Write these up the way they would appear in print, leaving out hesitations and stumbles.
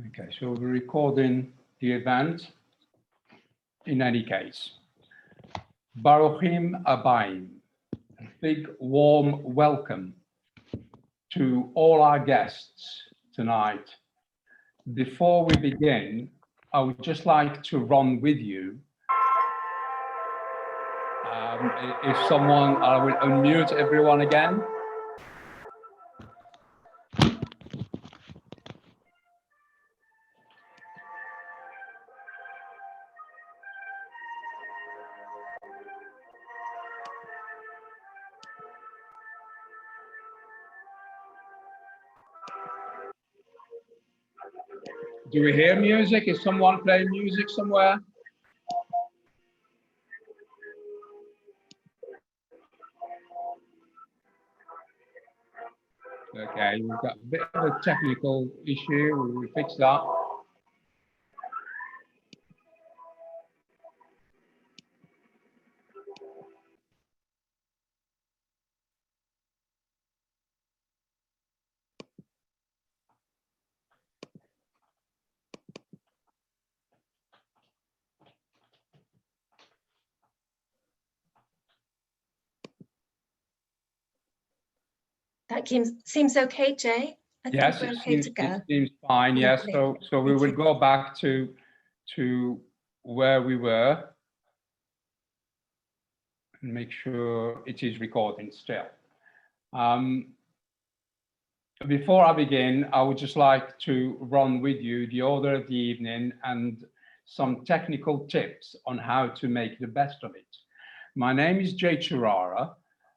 Okay, so we're recording the event in any case. Baruchim Abayim, a big warm welcome to all our guests tonight. Before we begin, I would just like to run with you. If someone, I will unmute everyone again. Do we hear music? Is someone playing music somewhere? Okay, we've got a bit of a technical issue. We'll fix that. That seems okay, Jay. I Yes, think we're it okay seems, to go. it seems fine. Yes, Lovely. so we Thank will you. go back to where we were and make sure it is recording still. Before I begin, I would just like to run with you the order of the evening and some technical tips on how to make the best of it. My name is Jay Charara.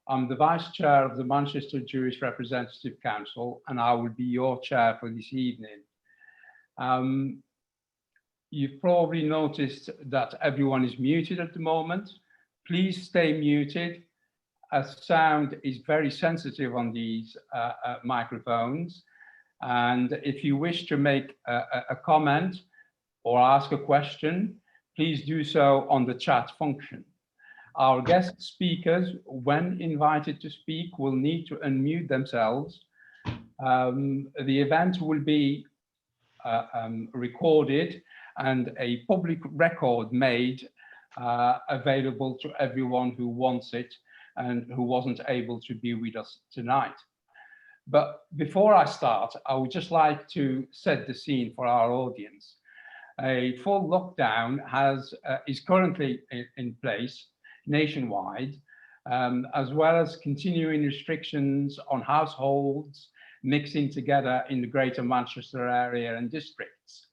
I'm the Vice Chair of the Manchester Jewish Representative Council, and I will be your chair for this evening. You've probably noticed that everyone is muted at the moment. Please stay muted, as sound is very sensitive on these microphones. And if you wish to make a comment or ask a question, please do so on the chat function. Our guest speakers, when invited to speak, will need to unmute themselves. The event will be recorded and a public record made available to everyone who wants it and who wasn't able to be with us tonight. But before I start, I would just like to set the scene for our audience. A full lockdown is currently in place nationwide, as well as continuing restrictions on households mixing together in the Greater Manchester area and districts.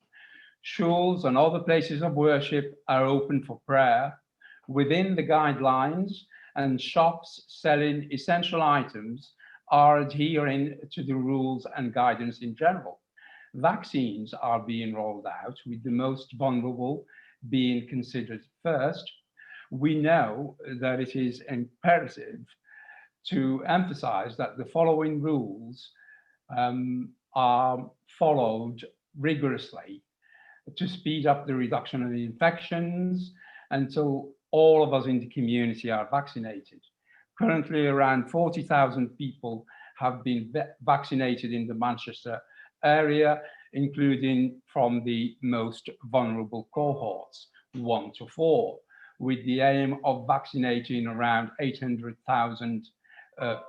Schools and other places of worship are open for prayer within the guidelines, and shops selling essential items are adhering to the rules and guidance in general. Vaccines are being rolled out, with the most vulnerable being considered first. We know that it is imperative to emphasize that the following rules are followed rigorously to speed up the reduction of the infections until all of us in the community are vaccinated. Currently, around 40,000 people have been vaccinated in the Manchester area, including from the most vulnerable cohorts, 1 to 4, with the aim of vaccinating around 800,000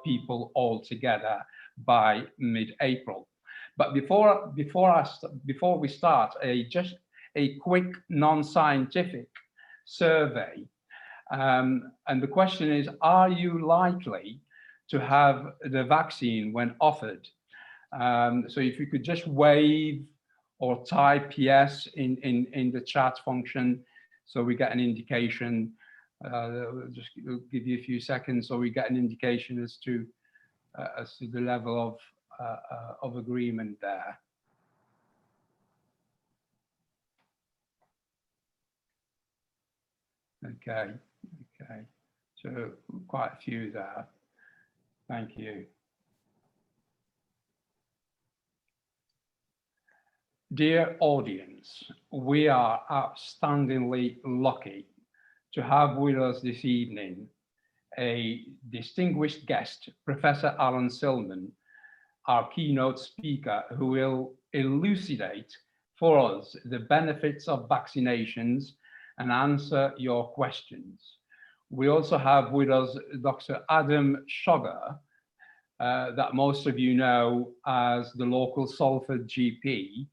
people altogether by mid-April. But before we start, just a quick non-scientific survey. And the question is, are you likely to have the vaccine when offered? So if you could just wave or type yes in the chat function, so we get an indication. Just give you a few seconds so we get an indication as to the level of agreement there. Okay, so quite a few there. Thank you. Dear audience, we are outstandingly lucky to have with us this evening a distinguished guest, Professor Alan Silman, our keynote speaker, who will elucidate for us the benefits of vaccinations and answer your questions. We also have with us Dr. Adam Sugar, that most of you know as the local Salford GP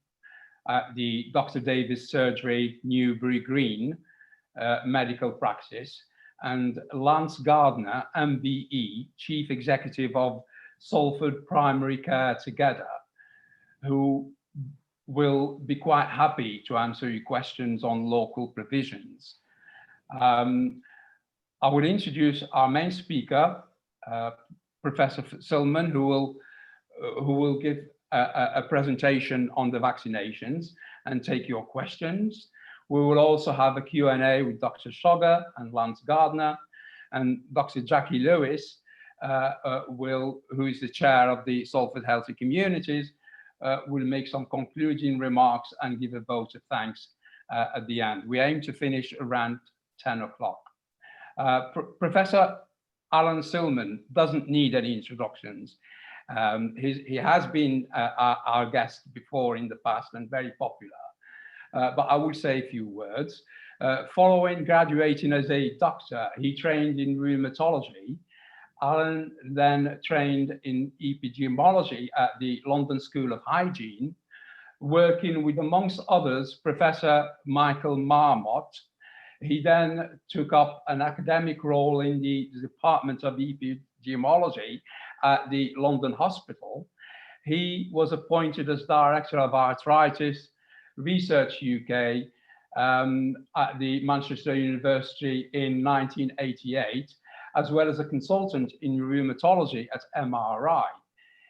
at the Dr. Davis Surgery, Newbury Green medical practice, and Lance Gardner, MBE, Chief Executive of Salford Primary Care Together, who will be quite happy to answer your questions on local provisions. I would introduce our main speaker, Professor Silman, who will give a presentation on the vaccinations and take your questions. We will also have a Q&A with Dr. Sugar and Lance Gardner, and Dr. Jackie Lewis, who is the chair of the Salford Healthy Communities, will make some concluding remarks and give a vote of thanks at the end. We aim to finish around 10 o'clock. Professor Alan Silman doesn't need any introductions. He has been our guest before in the past and very popular. But I will say a few words. Following graduating as a doctor, he trained in rheumatology. Alan then trained in epidemiology at the London School of Hygiene, working with, amongst others, Professor Michael Marmot. He then took up an academic role in the Department of Epidemiology at the London Hospital. He was appointed as Director of Arthritis Research UK at the Manchester University in 1988, as well as a consultant in rheumatology at MRI.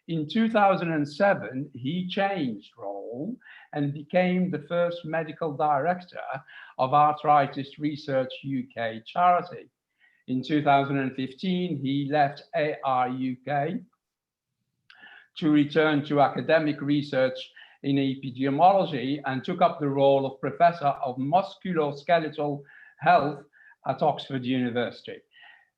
In 2007, he changed role and became the first medical director of Arthritis Research UK charity. In 2015, he left AR UK to return to academic research in epidemiology and took up the role of Professor of Musculoskeletal Health at Oxford University.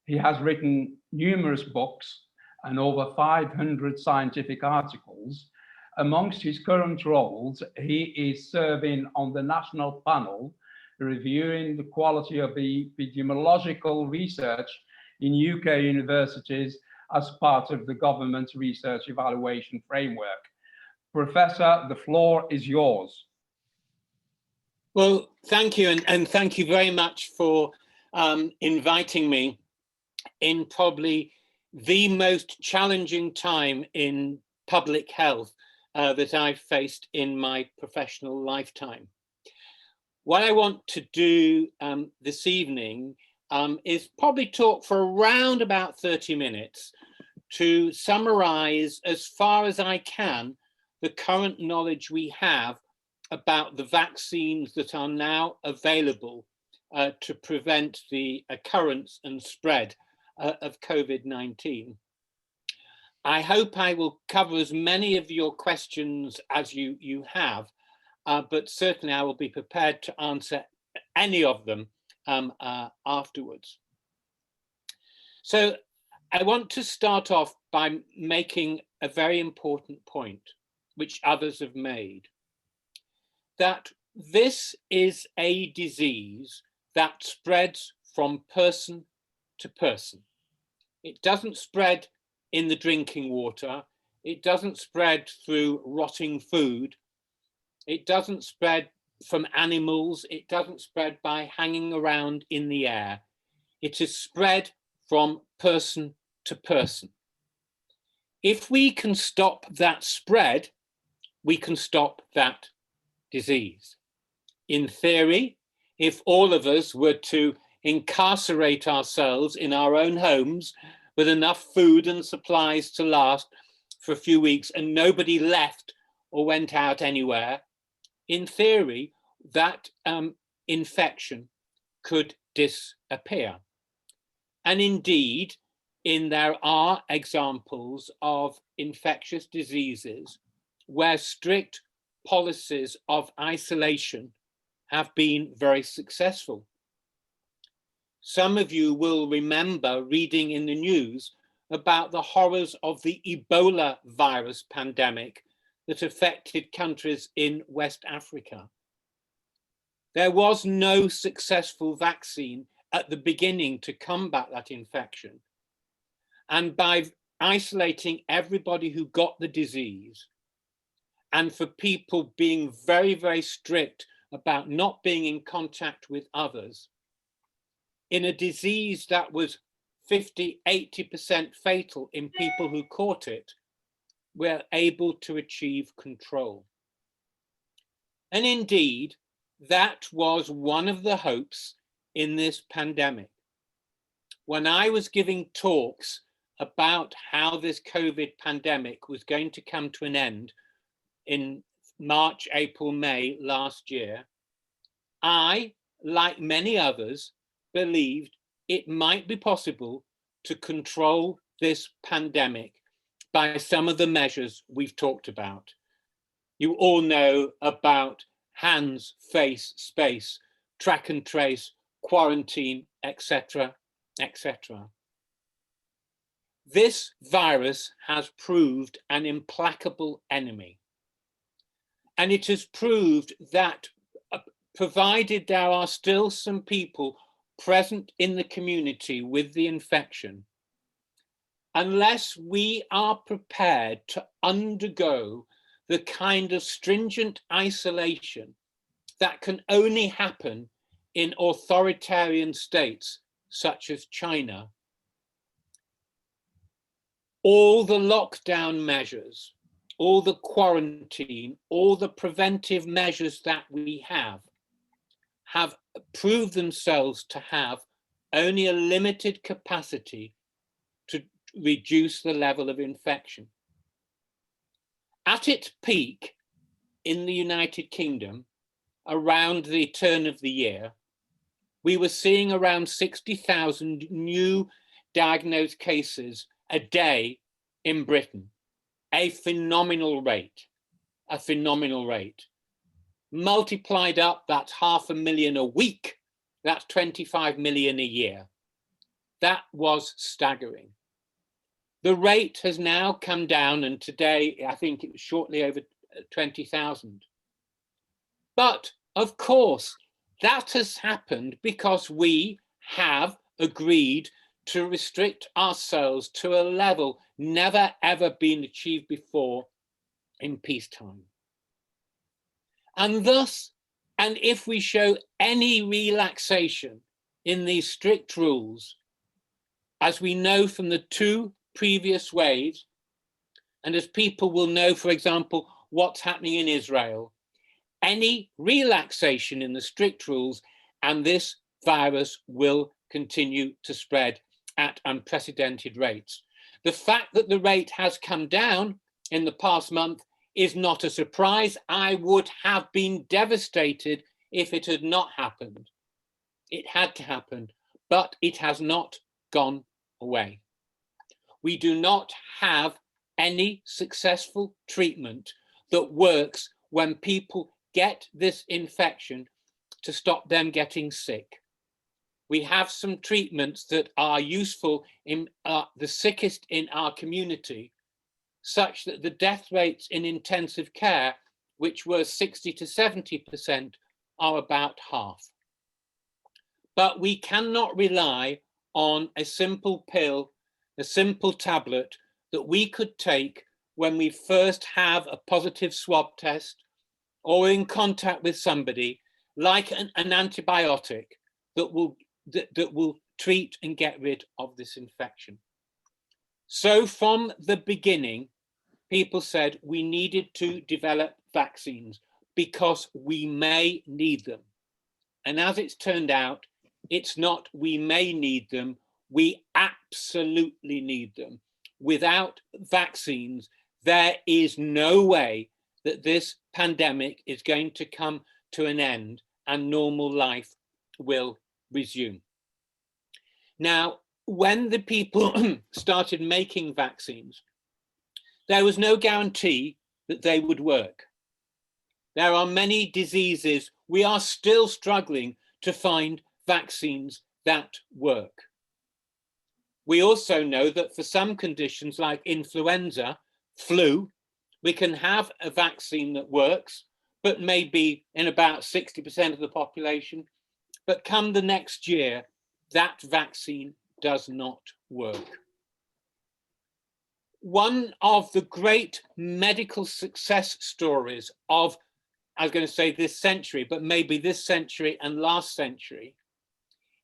He has written numerous books and over 500 scientific articles. Amongst his current roles, he is serving on the national panel reviewing the quality of epidemiological research in UK universities as part of the government research evaluation framework. Professor, the floor is yours. Well, thank you, and thank you very much for inviting me in probably the most challenging time in public health that I've faced in my professional lifetime. What I want to do this evening is probably talk for around about 30 minutes to summarize as far as I can the current knowledge we have about the vaccines that are now available to prevent the occurrence and spread of COVID-19. I hope I will cover as many of your questions as you have, but certainly I will be prepared to answer any of them afterwards. So I want to start off by making a very important point, which others have made, that this is a disease that spreads from person to person. It doesn't spread in the drinking water. It doesn't spread through rotting food. It doesn't spread from animals. It doesn't spread by hanging around in the air. It is spread from person to person. If we can stop that spread, we can stop that disease. In theory, if all of us were to incarcerate ourselves in our own homes with enough food and supplies to last for a few weeks and nobody left or went out anywhere, in theory, that infection could disappear. And indeed, there are examples of infectious diseases where strict policies of isolation have been very successful. Some of you will remember reading in the news about the horrors of the Ebola virus pandemic that affected countries in West Africa. There was no successful vaccine at the beginning to combat that infection. And by isolating everybody who got the disease, and for people being very, very strict about not being in contact with others, in a disease that was 50, 80% fatal in people who caught it, we're able to achieve control. And indeed, that was one of the hopes in this pandemic. When I was giving talks about how this COVID pandemic was going to come to an end in March, April, May last year, I, like many others, believed it might be possible to control this pandemic by some of the measures we've talked about. You all know about hands, face, space, track and trace, quarantine, etc., etc. This virus has proved an implacable enemy. And it has proved that provided there are still some people present in the community with the infection, unless we are prepared to undergo the kind of stringent isolation that can only happen in authoritarian states such as China, all the lockdown measures, all the quarantine, all the preventive measures that we have proved themselves to have only a limited capacity to reduce the level of infection. At its peak in the United Kingdom, around the turn of the year, we were seeing around 60,000 new diagnosed cases a day in Britain. A phenomenal rate, a phenomenal rate. Multiplied up, that's 500,000 a week. That's 25 million a year. That was staggering. The rate has now come down, and today I think it was shortly over 20,000. But of course, that has happened because we have agreed to restrict ourselves to a level never ever been achieved before in peacetime. And thus, and if we show any relaxation in these strict rules, as we know from the 2 previous waves, and as people will know, for example, what's happening in Israel, any relaxation in the strict rules and this virus will continue to spread at unprecedented rates. The fact that the rate has come down in the past month is not a surprise. I would have been devastated if it had not happened. It had to happen, but it has not gone away. We do not have any successful treatment that works when people get this infection to stop them getting sick. We have some treatments that are useful in the sickest in our community, such that the death rates in intensive care, which were 60 to 70%, are about half. But we cannot rely on a simple pill, a simple tablet that we could take when we first have a positive swab test or in contact with somebody, like an antibiotic that will treat and get rid of this infection. So from the beginning, people said we needed to develop vaccines because we may need them. And as it's turned out, it's not we may need them, we absolutely need them. Without vaccines, there is no way that this pandemic is going to come to an end and normal life will resume. Now, when the people started making vaccines, there was no guarantee that they would work. There are many diseases we are still struggling to find vaccines that work. We also know that for some conditions like influenza, flu, We can have a vaccine that works, but maybe in about 60% of the population. But come the next year, that vaccine does not work. One of the great medical success stories of, I was going to say this century, but maybe this century and last century,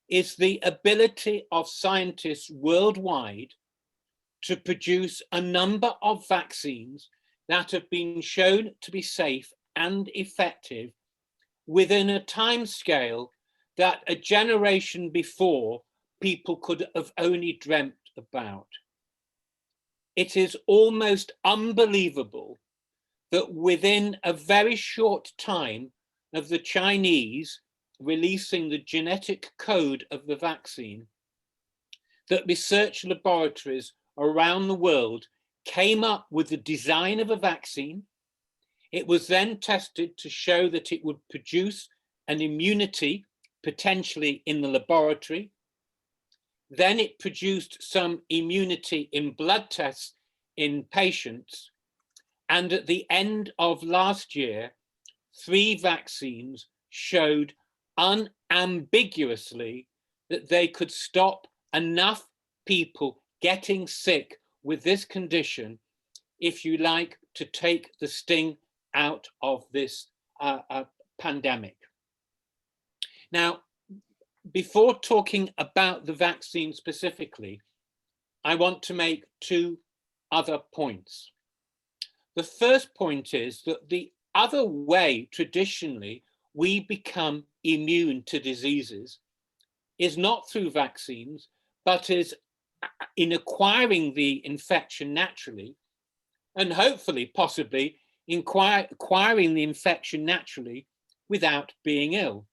is the ability of scientists worldwide to produce a number of vaccines that have been shown to be safe and effective within a time scale that a generation before people could have only dreamt about. It is almost unbelievable that within a very short time of the Chinese releasing the genetic code of the vaccine, that research laboratories around the world came up with the design of a vaccine. It was then tested to show that it would produce an immunity potentially in the laboratory. Then it produced some immunity in blood tests in patients. And at the end of last year, 3 vaccines showed unambiguously that they could stop enough people getting sick with this condition, if you like, to take the sting out of this pandemic. Now, before talking about the vaccine specifically, I want to make 2 other points. The first point is that the other way traditionally we become immune to diseases is not through vaccines, but is in acquiring the infection naturally, and hopefully, possibly, acquiring the infection naturally without being ill.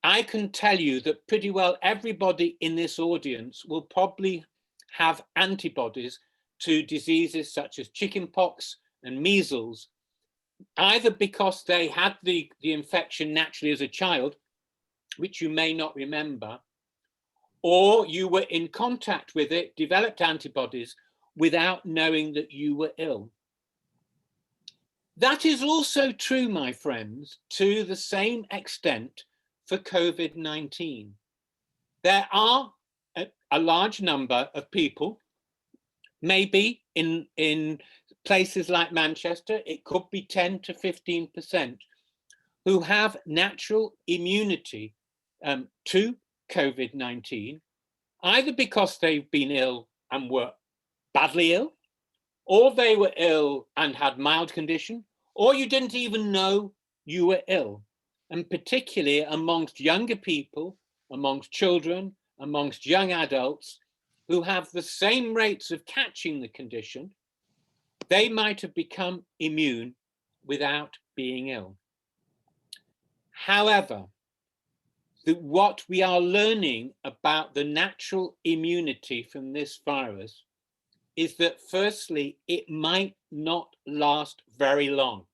I can tell you that pretty well everybody in this audience will probably have antibodies to diseases such as chickenpox and measles, either because they had the infection naturally as a child, which you may not remember, or you were in contact with it, developed antibodies without knowing that you were ill. That is also true, my friends, to the same extent for COVID-19. There are a large number of people, maybe in places like Manchester, it could be 10 to 15%, who have natural immunity to COVID-19, either because they've been ill and were badly ill, or they were ill and had mild condition, or you didn't even know you were ill. And particularly amongst younger people, amongst children, amongst young adults who have the same rates of catching the condition, they might have become immune without being ill. However, what we are learning about the natural immunity from this virus is that firstly, it might not last very long.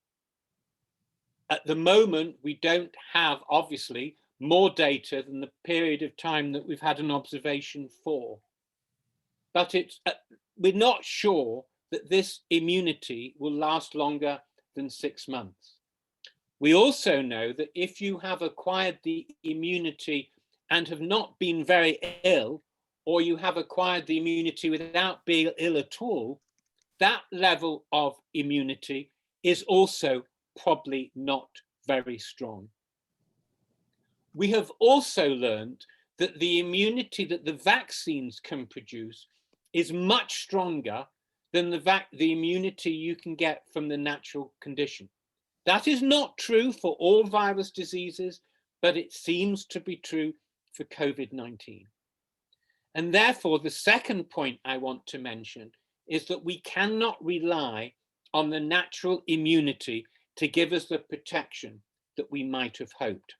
At the moment, we don't have, obviously, more data than the period of time that we've had an observation for. But we're not sure that this immunity will last longer than 6 months. We also know that if you have acquired the immunity and have not been very ill, or you have acquired the immunity without being ill at all, that level of immunity is also probably not very strong. We have also learned that the immunity that the vaccines can produce is much stronger than the immunity you can get from the natural condition. That is not true for all virus diseases, but it seems to be true for COVID-19. And therefore, the second point I want to mention is that we cannot rely on the natural immunity to give us the protection that we might have hoped.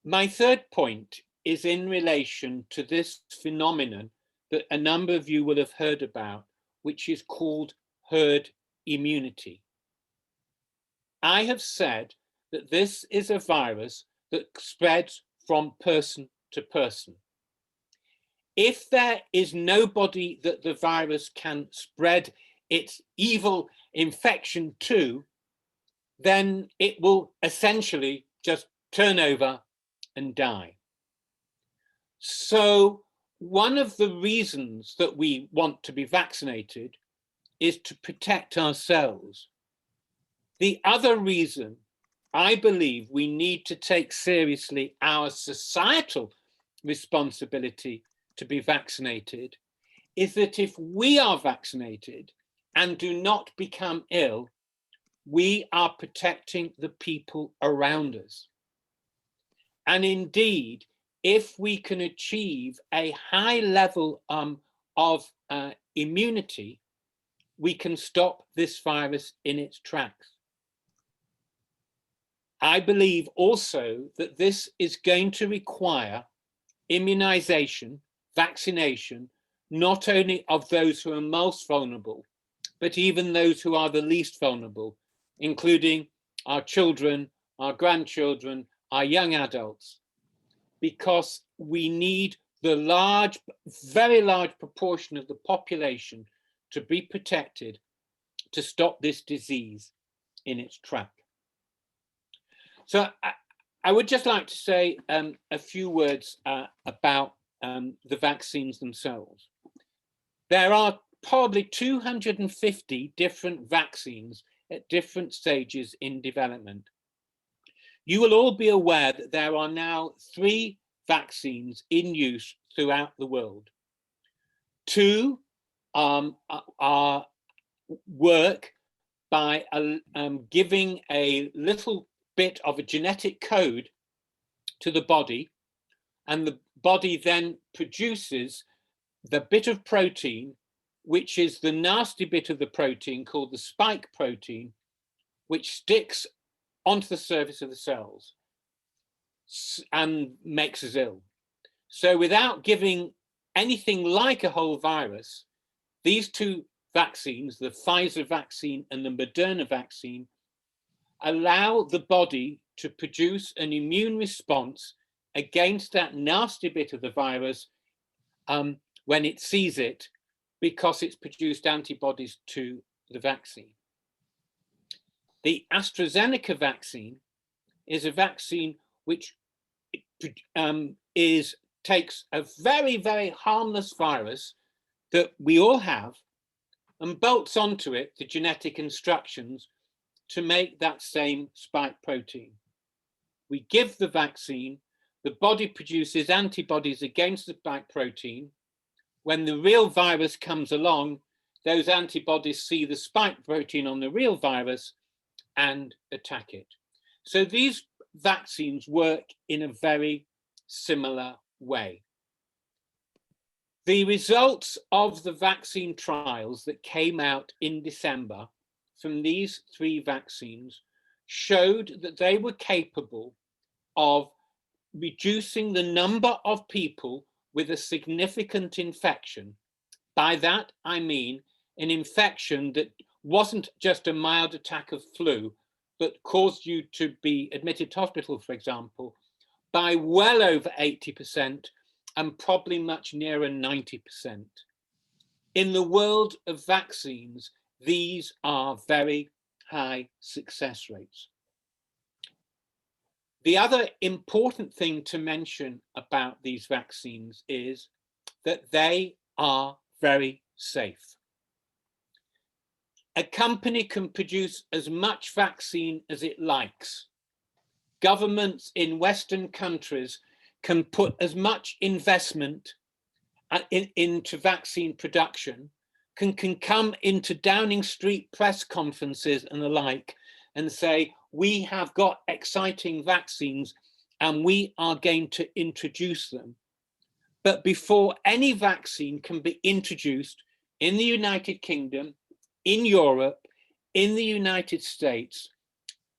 My third point is in relation to this phenomenon that a number of you will have heard about, which is called herd immunity. I have said that this is a virus that spreads from person to person. if there is nobody that the virus can spread its evil infection to, then it will essentially just turn over and die. So one of the reasons that we want to be vaccinated is to protect ourselves. The other reason I believe we need to take seriously our societal responsibility to be vaccinated is that if we are vaccinated and do not become ill, we are protecting the people around us. And indeed, if we can achieve a high level of immunity, we can stop this virus in its tracks. I believe also that this is going to require immunization, vaccination, not only of those who are most vulnerable, but even those who are the least vulnerable, including our children, our grandchildren, our young adults, because we need the large, very large proportion of the population to be protected to stop this disease in its track. So I would just like to say a few words about the vaccines themselves. There are probably 250 different vaccines at different stages in development. You will all be aware that there are now 3 vaccines in use throughout the world. 2 are work by giving a little bit of a genetic code to the body, and the body then produces the bit of protein, which is the nasty bit of the protein called the spike protein, which sticks onto the surface of the cells and makes us ill. So without giving anything like a whole virus, these 2 vaccines, the Pfizer vaccine and the Moderna vaccine, allow the body to produce an immune response against that nasty bit of the virus when it sees it, because it's produced antibodies to the vaccine. The AstraZeneca vaccine is a vaccine which takes a very, very harmless virus that we all have and bolts onto it the genetic instructions to make that same spike protein. We give the vaccine, the body produces antibodies against the spike protein. When the real virus comes along, those antibodies see the spike protein on the real virus and attack it. So these vaccines work in a very similar way. The results of the vaccine trials that came out in December from these 3 vaccines showed that they were capable of reducing the number of people with a significant infection. By that, I mean an infection that wasn't just a mild attack of flu, but caused you to be admitted to hospital, for example, by well over 80% and probably much nearer 90%. In the world of vaccines, these are very high success rates. The other important thing to mention about these vaccines is that they are very safe. A company can produce as much vaccine as it likes. Governments in Western countries can put as much investment into vaccine production, can come into Downing Street press conferences and the like and say, we have got exciting vaccines and we are going to introduce them. But before any vaccine can be introduced in the United Kingdom, in Europe, in the United States,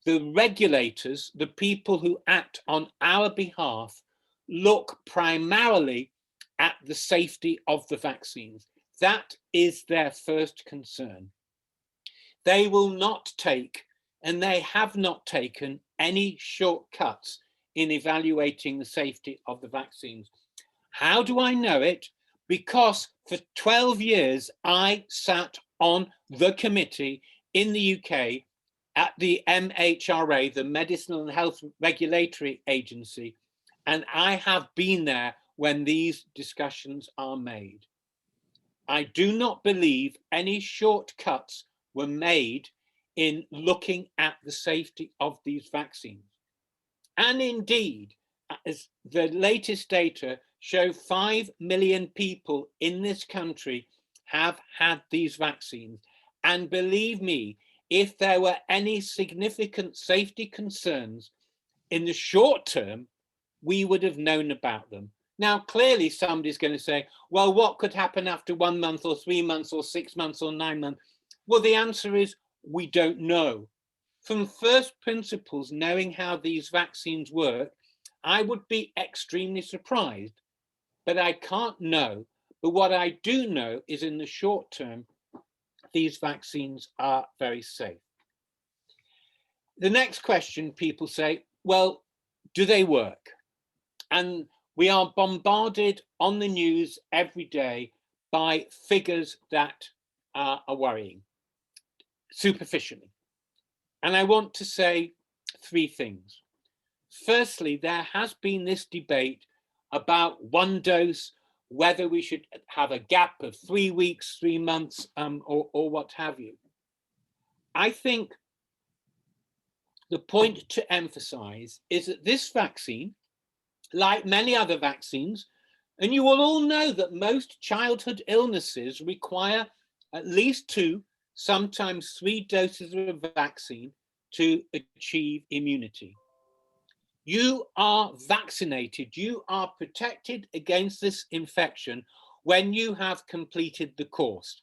the regulators, the people who act on our behalf, look primarily at the safety of the vaccines. That is their first concern. They will not take, and they have not taken, any shortcuts in evaluating the safety of the vaccines. How do I know it? because for 12 years I sat on the committee in the UK at the MHRA, the Medicinal and Health Regulatory Agency, and I have been there when these discussions are made. I do not believe any shortcuts were made in looking at the safety of these vaccines. And indeed, as the latest data show, 5 million people in this country have had these vaccines. And believe me, if there were any significant safety concerns in the short term, we would have known about them. Now, clearly somebody's going to say, well, what could happen after 1 month or 3 months or 6 months or 9 months? Well, the answer is we don't know. From first principles, knowing how these vaccines work, I would be extremely surprised, but I can't know. But what I do know is in the short term, these vaccines are very safe. The next question people say, well, do they work? And we are bombarded on the news every day by figures that are worrying, superficially. And I want to say 3 things. Firstly, there has been this debate about 1 dose, whether we should have a gap of 3 weeks, 3 months, or what have you. I think the point to emphasize is that this vaccine, like many other vaccines, and you will all know that most childhood illnesses require at least 2, sometimes 3 doses of vaccine to achieve immunity. You are vaccinated, you are protected against this infection when you have completed the course.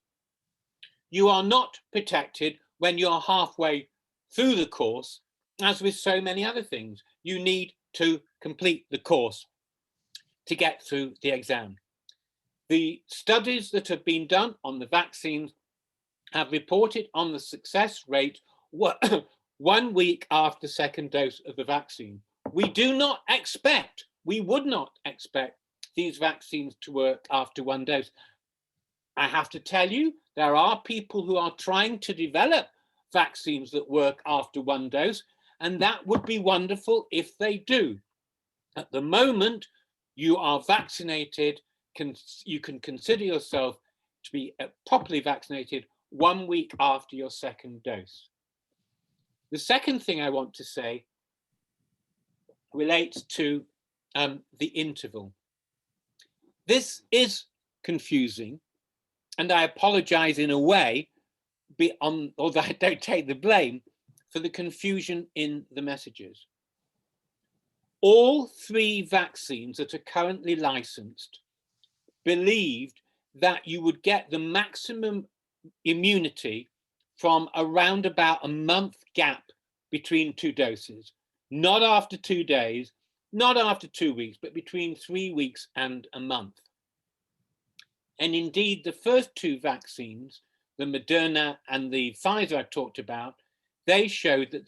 You are not protected when you're halfway through the course, as with so many other things. You need to complete the course to get through the exam. The studies that have been done on the vaccines have reported on the success rate 1 week after second dose of the vaccine. We do not expect, we would not expect these vaccines to work after 1 dose. I have to tell you, there are people who are trying to develop vaccines that work after 1 dose, and that would be wonderful if they do. At the moment, you are vaccinated, you can consider yourself to be properly vaccinated 1 week after your second dose. The second thing I want to say relates to the interval. This is confusing, and I apologize in a way, although I don't take the blame, for the confusion in the messages. All 3 vaccines that are currently licensed believed that you would get the maximum immunity from around about a month gap between 2 doses, not after 2 days, not after 2 weeks, but between 3 weeks and a month. And indeed, the first 2 vaccines, the Moderna and the Pfizer I talked about, they showed that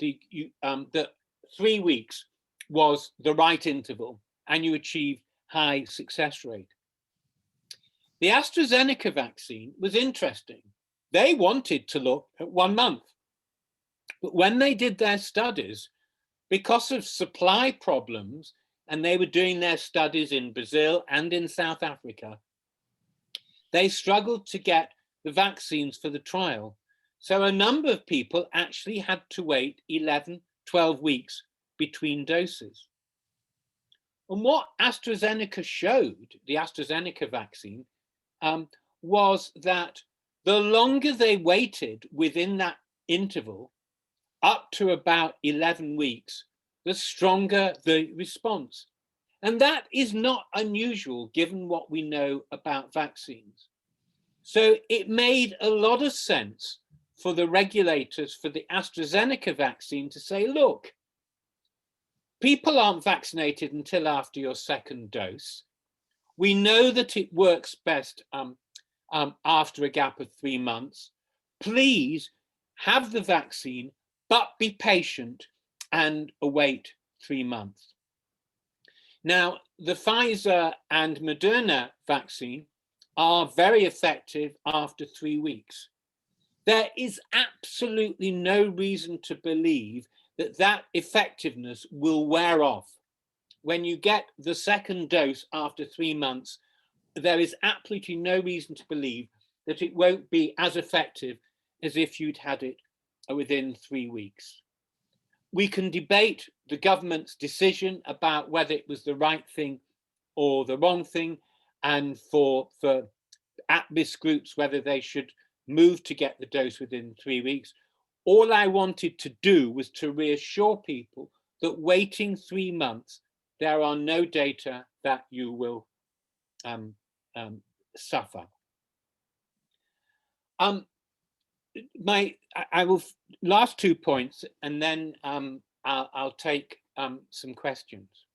that 3 weeks was the right interval and you achieved high success rate. The AstraZeneca vaccine was interesting. They wanted to look at 1 month, but when they did their studies, because of supply problems, and they were doing their studies in Brazil and in South Africa, they struggled to get the vaccines for the trial. So a number of people actually had to wait 11, 12 weeks between doses. And what AstraZeneca showed, the AstraZeneca vaccine, was that the longer they waited within that interval, up to about 11 weeks, the stronger the response. And that is not unusual given what we know about vaccines. So it made a lot of sense for the regulators for the AstraZeneca vaccine to say, look, people aren't vaccinated until after your second dose. We know that it works best after a gap of 3 months. Please have the vaccine, but be patient and await 3 months. Now, the Pfizer and Moderna vaccine are very effective after 3 weeks. There is absolutely no reason to believe that that effectiveness will wear off. When you get the second dose after 3 months, there is absolutely no reason to believe that it won't be as effective as if you'd had it within 3 weeks. We can debate the government's decision about whether it was the right thing or the wrong thing, and for at-risk groups, whether they should move to get the dose within 3 weeks. All I wanted to do was to reassure people that waiting 3 months, there are no data that you will suffer. I will last 2 points, and then I'll take some questions.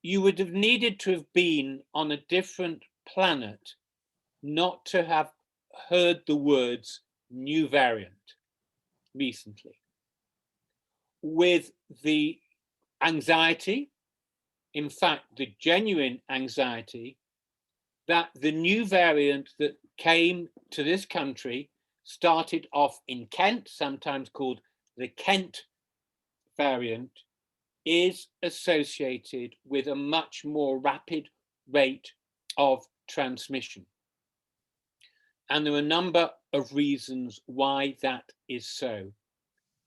You would have needed to have been on a different planet not to have heard the words new variant recently. With the anxiety, in fact, the genuine anxiety, that the new variant that came to this country started off in Kent, sometimes called the Kent variant, is associated with a much more rapid rate of transmission. And there are a number of reasons why that is so.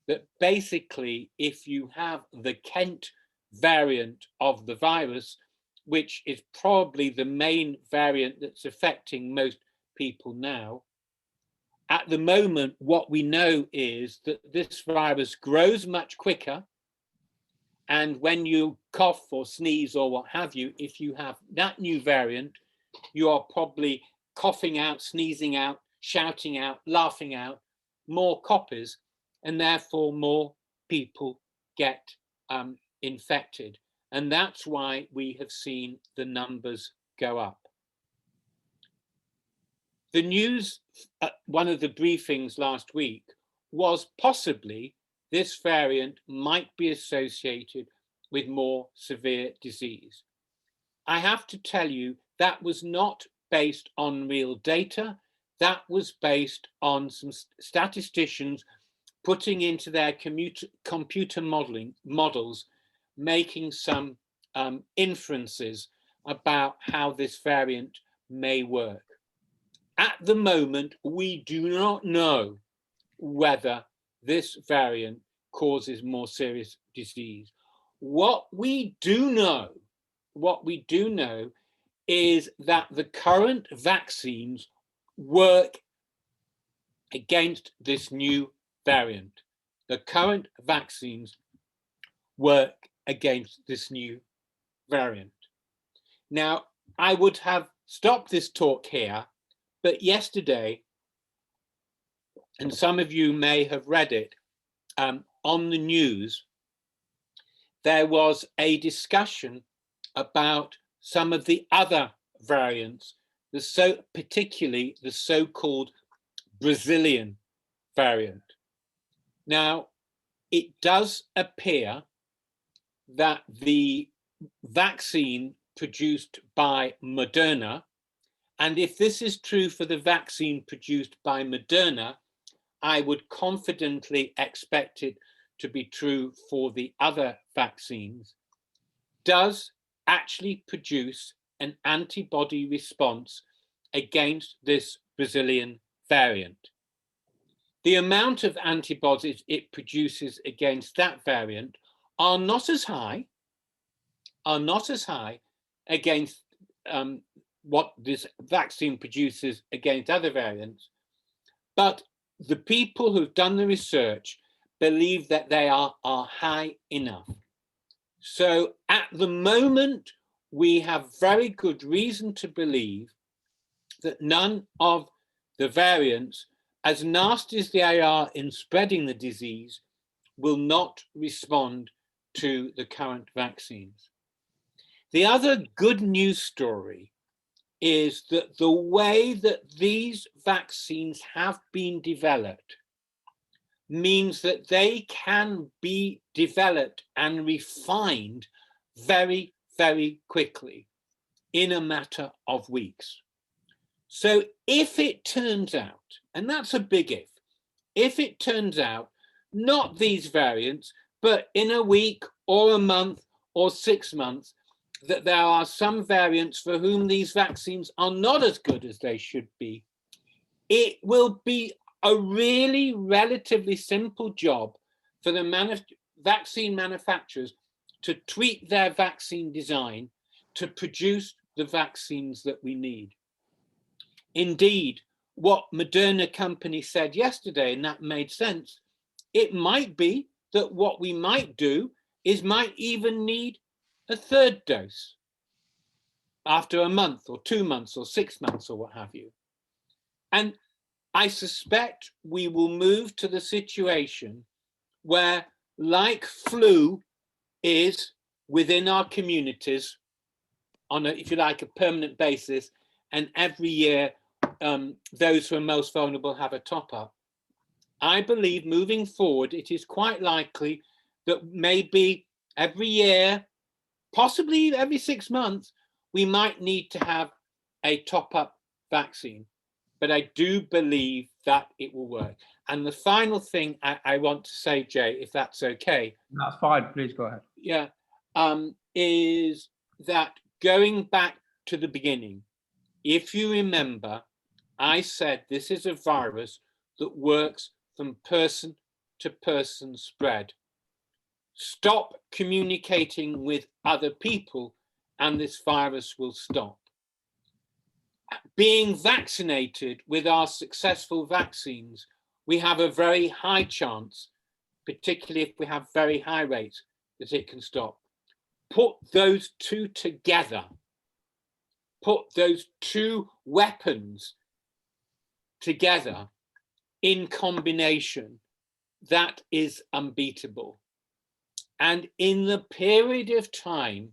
That basically, if you have the Kent variant of the virus, which is probably the main variant that's affecting most people now, at the moment, what we know is that this virus grows much quicker. And when you cough or sneeze or what have you, if you have that new variant, you are probably coughing out, sneezing out, shouting out, laughing out, more copies, and therefore more people get infected. And that's why we have seen the numbers go up. The news at one of the briefings last week was possibly this variant might be associated with more severe disease. I have to tell you, that was not based on real data. That was based on some statisticians putting into their computer models, making some inferences about how this variant may work. At the moment, we do not know whether this variant causes more serious disease. What we do know is that the current vaccines work against this new variant. The current vaccines work against this new variant. Now, I would have stopped this talk here, but yesterday, and some of you may have read it on the news, there was a discussion about some of the other variants, particularly the so-called Brazilian variant. Now, it does appear that the vaccine produced by Moderna, and if this is true for the vaccine produced by Moderna, I would confidently expect it to be true for the other vaccines, does actually produce an antibody response against this Brazilian variant. The amount of antibodies it produces against that variant are not as high against what this vaccine produces against other variants, but the people who've done the research believe that they are high enough. So at the moment, we have very good reason to believe that none of the variants, as nasty as they are in spreading the disease, will not respond to the current vaccines. The other good news story is that the way that these vaccines have been developed means that they can be developed and refined very, very quickly in a matter of weeks. So if it turns out, and that's a big if it turns out not these variants, but in a week or a month or 6 months, that there are some variants for whom these vaccines are not as good as they should be, it will be a really relatively simple job for the vaccine manufacturers to tweak their vaccine design to produce the vaccines that we need. Indeed, what Moderna company said yesterday, and that made sense, it might be that what we might do is might even need a third dose after a month or 2 months or 6 months or what have you. And I suspect we will move to the situation where, like flu is within our communities on a, if you like, a permanent basis, and every year those who are most vulnerable have a top up. I believe moving forward, it is quite likely that maybe every year, possibly every 6 months, we might need to have a top up vaccine. But I do believe that it will work. And the final thing I want to say, Jay, if that's okay. That's fine, please go ahead. Yeah, is that going back to the beginning, if you remember, I said this is a virus that works from person to person spread. Stop communicating with other people and this virus will stop. Being vaccinated with our successful vaccines, we have a very high chance, particularly if we have very high rates, that it can stop. Put those two together, put those two weapons together in combination, that is unbeatable. And in the period of time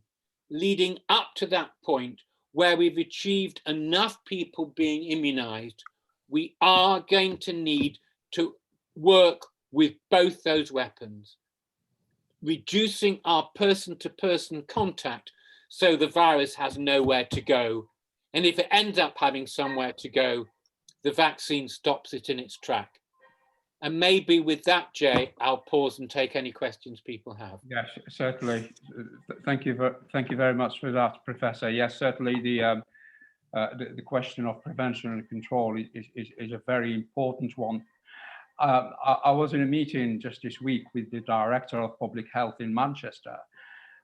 leading up to that point, where we've achieved enough people being immunized, we are going to need to work with both those weapons, reducing our person-to-person contact so the virus has nowhere to go. And if it ends up having somewhere to go, the vaccine stops it in its track. And maybe with that, Jay, I'll pause and take any questions people have. Yes, certainly. Thank you very much for that, Professor. Yes, certainly the question of prevention and control is a very important one. I was in a meeting just this week with the Director of Public Health in Manchester,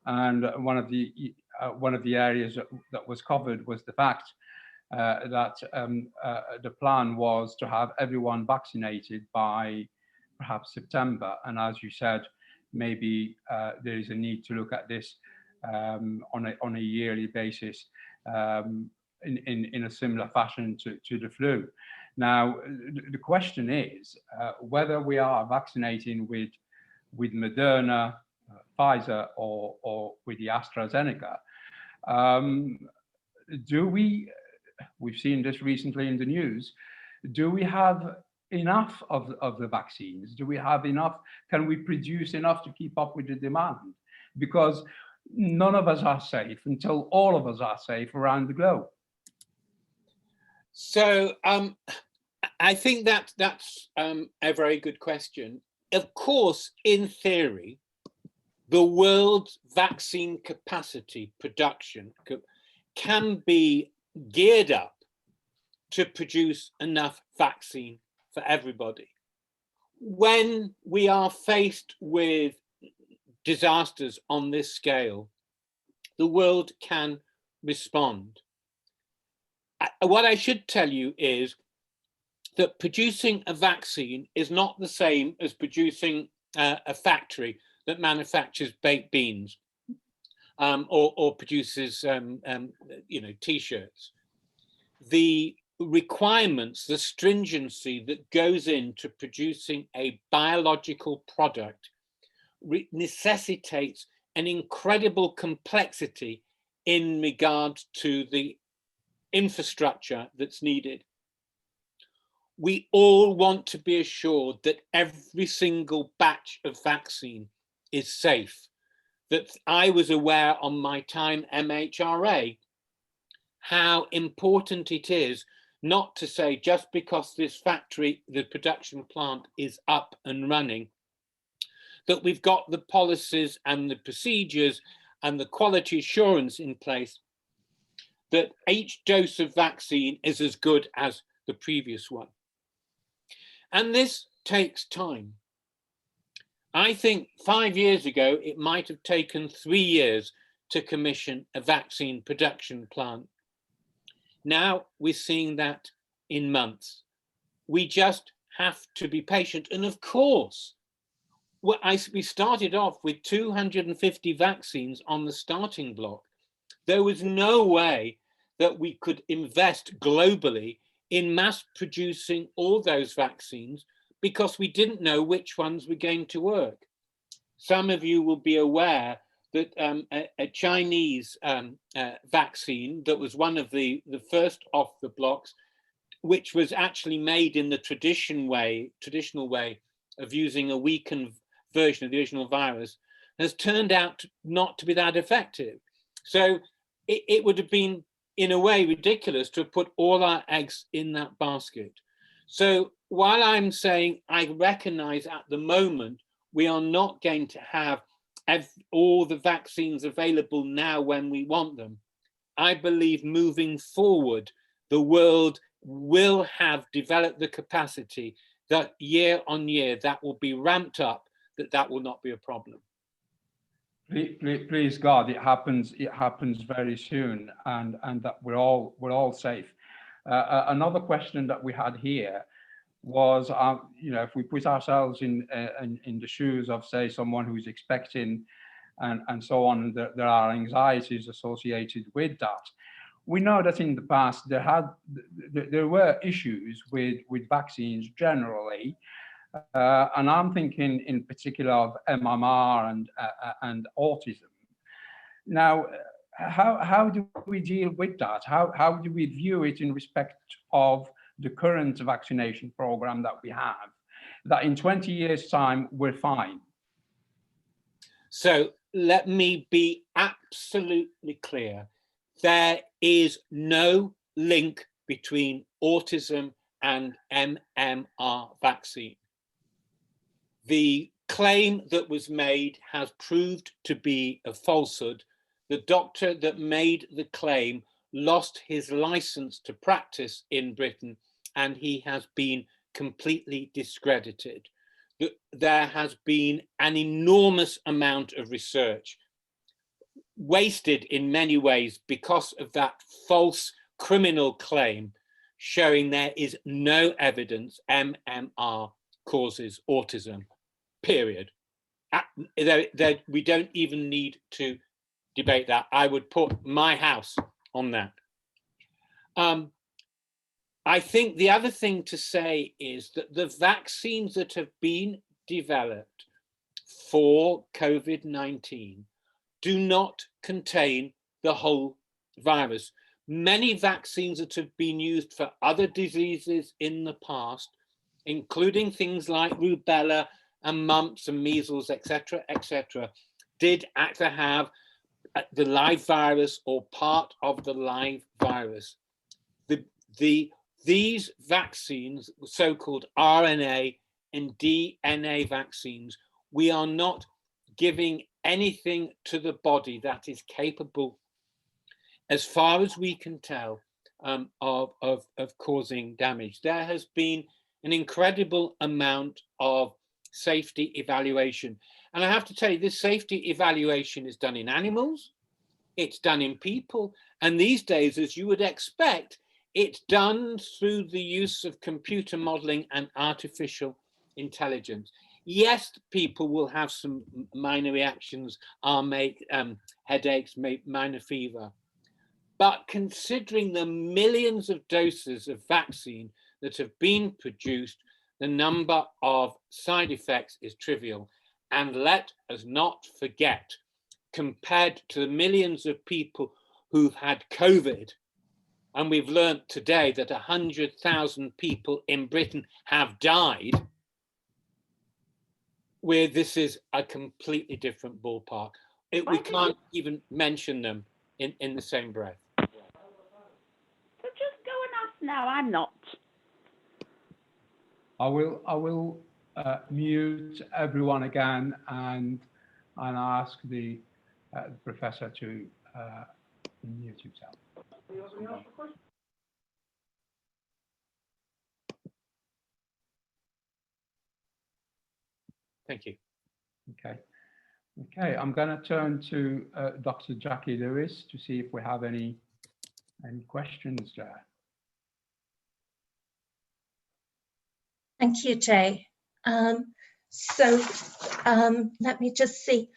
and one of the areas that was covered was the fact that the plan was to have everyone vaccinated by perhaps September. And as you said, maybe there is a need to look at this on a yearly basis in a similar fashion to the flu. Now, the question is whether we are vaccinating with Moderna, Pfizer, or with the AstraZeneca. We've seen this recently in the news, do we have enough of the vaccines? Do we have enough? Can we produce enough to keep up with the demand? Because none of us are safe until all of us are safe around the globe. So I think that's a very good question. Of course, in theory, the world's vaccine capacity production can be geared up to produce enough vaccine for everybody. When we are faced with disasters on this scale, the world can respond. What I should tell you is that producing a vaccine is not the same as producing a factory that manufactures baked beans or produces t-shirts. The requirements, the stringency that goes into producing a biological product necessitates an incredible complexity in regard to the infrastructure that's needed. We all want to be assured that every single batch of vaccine is safe. That I was aware on my time MHRA how important it is not to say just because this factory, the production plant is up and running, that we've got the policies and the procedures and the quality assurance in place that each dose of vaccine is as good as the previous one. And this takes time. I think 5 years ago, it might have taken 3 years to commission a vaccine production plant. Now we're seeing that in months. We just have to be patient. And of course, we started off with 250 vaccines on the starting block. There was no way that we could invest globally in mass producing all those vaccines because we didn't know which ones were going to work. Some of you will be aware that a Chinese vaccine that was one of the first off the blocks, which was actually made in the traditional way of using a weakened version of the original virus, has turned out not to be that effective. So it would have been, in a way, ridiculous to have put all our eggs in that basket. So while I'm saying I recognize at the moment we are not going to have all the vaccines available now when we want them, I believe moving forward, the world will have developed the capacity that year on year that will be ramped up, that will not be a problem. Please God, it happens very soon, and that we're all safe. Another question that we had here was, if we put ourselves in the shoes of, say, someone who's expecting and so on, there are anxieties associated with that. We know that in the past there were issues with vaccines generally, and I'm thinking in particular of MMR and autism. Now, how do we deal with that? How do we view it in respect of the current vaccination program that we have, that in 20 years' time we're fine? So let me be absolutely clear. There is no link between autism and MMR vaccine. The claim that was made has proved to be a falsehood. The doctor that made the claim lost his license to practice in Britain, and he has been completely discredited. There has been an enormous amount of research wasted in many ways because of that false criminal claim, showing there is no evidence MMR causes autism, period. We don't even need to debate that. I would put my house on that. I think the other thing to say is that the vaccines that have been developed for COVID-19 do not contain the whole virus. Many vaccines that have been used for other diseases in the past, including things like rubella and mumps and measles, etc., did actually have the live virus or part of the live virus. These vaccines, so-called RNA and DNA vaccines, we are not giving anything to the body that is capable, as far as we can tell, of causing damage. There has been an incredible amount of safety evaluation. And I have to tell you, this safety evaluation is done in animals, it's done in people, and these days, as you would expect, it's done through the use of computer modeling and artificial intelligence. Yes, people will have some minor reactions, headaches, minor fever. But considering the millions of doses of vaccine that have been produced, the number of side effects is trivial. And let us not forget, compared to the millions of people who've had COVID, and we've learned today that 100,000 people in Britain have died, where this is a completely different ballpark. We can't even mention them in the same breath. So just go and ask No, I'm not. I will mute everyone again and ask the professor to mute himself. Thank you. Okay. Okay, I'm going to turn to Dr. Jackie Lewis to see if we have any questions there. Thank you, Jay. Let me just see.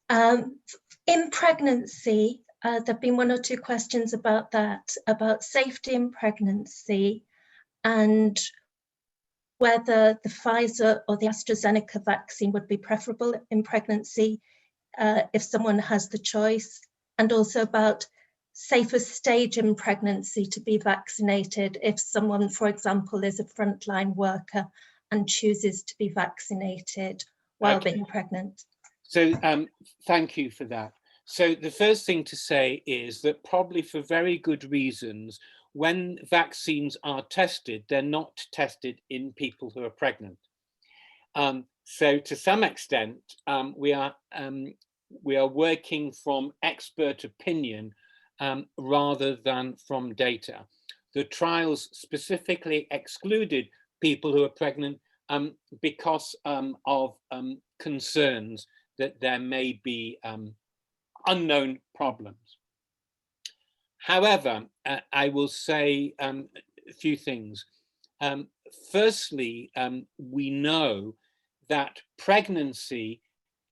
In pregnancy, there have been 1 or 2 questions about that, about safety in pregnancy and whether the Pfizer or the AstraZeneca vaccine would be preferable in pregnancy if someone has the choice, and also about safest stage in pregnancy to be vaccinated if someone, for example, is a frontline worker and chooses to be vaccinated while being pregnant. So thank you for that. So the first thing to say is that probably for very good reasons, when vaccines are tested, they're not tested in people who are pregnant. So to some extent, we are working from expert opinion rather than from data. The trials specifically excluded people who are pregnant because of concerns that there may be unknown problems. However, I will say a few things. Firstly, we know that pregnancy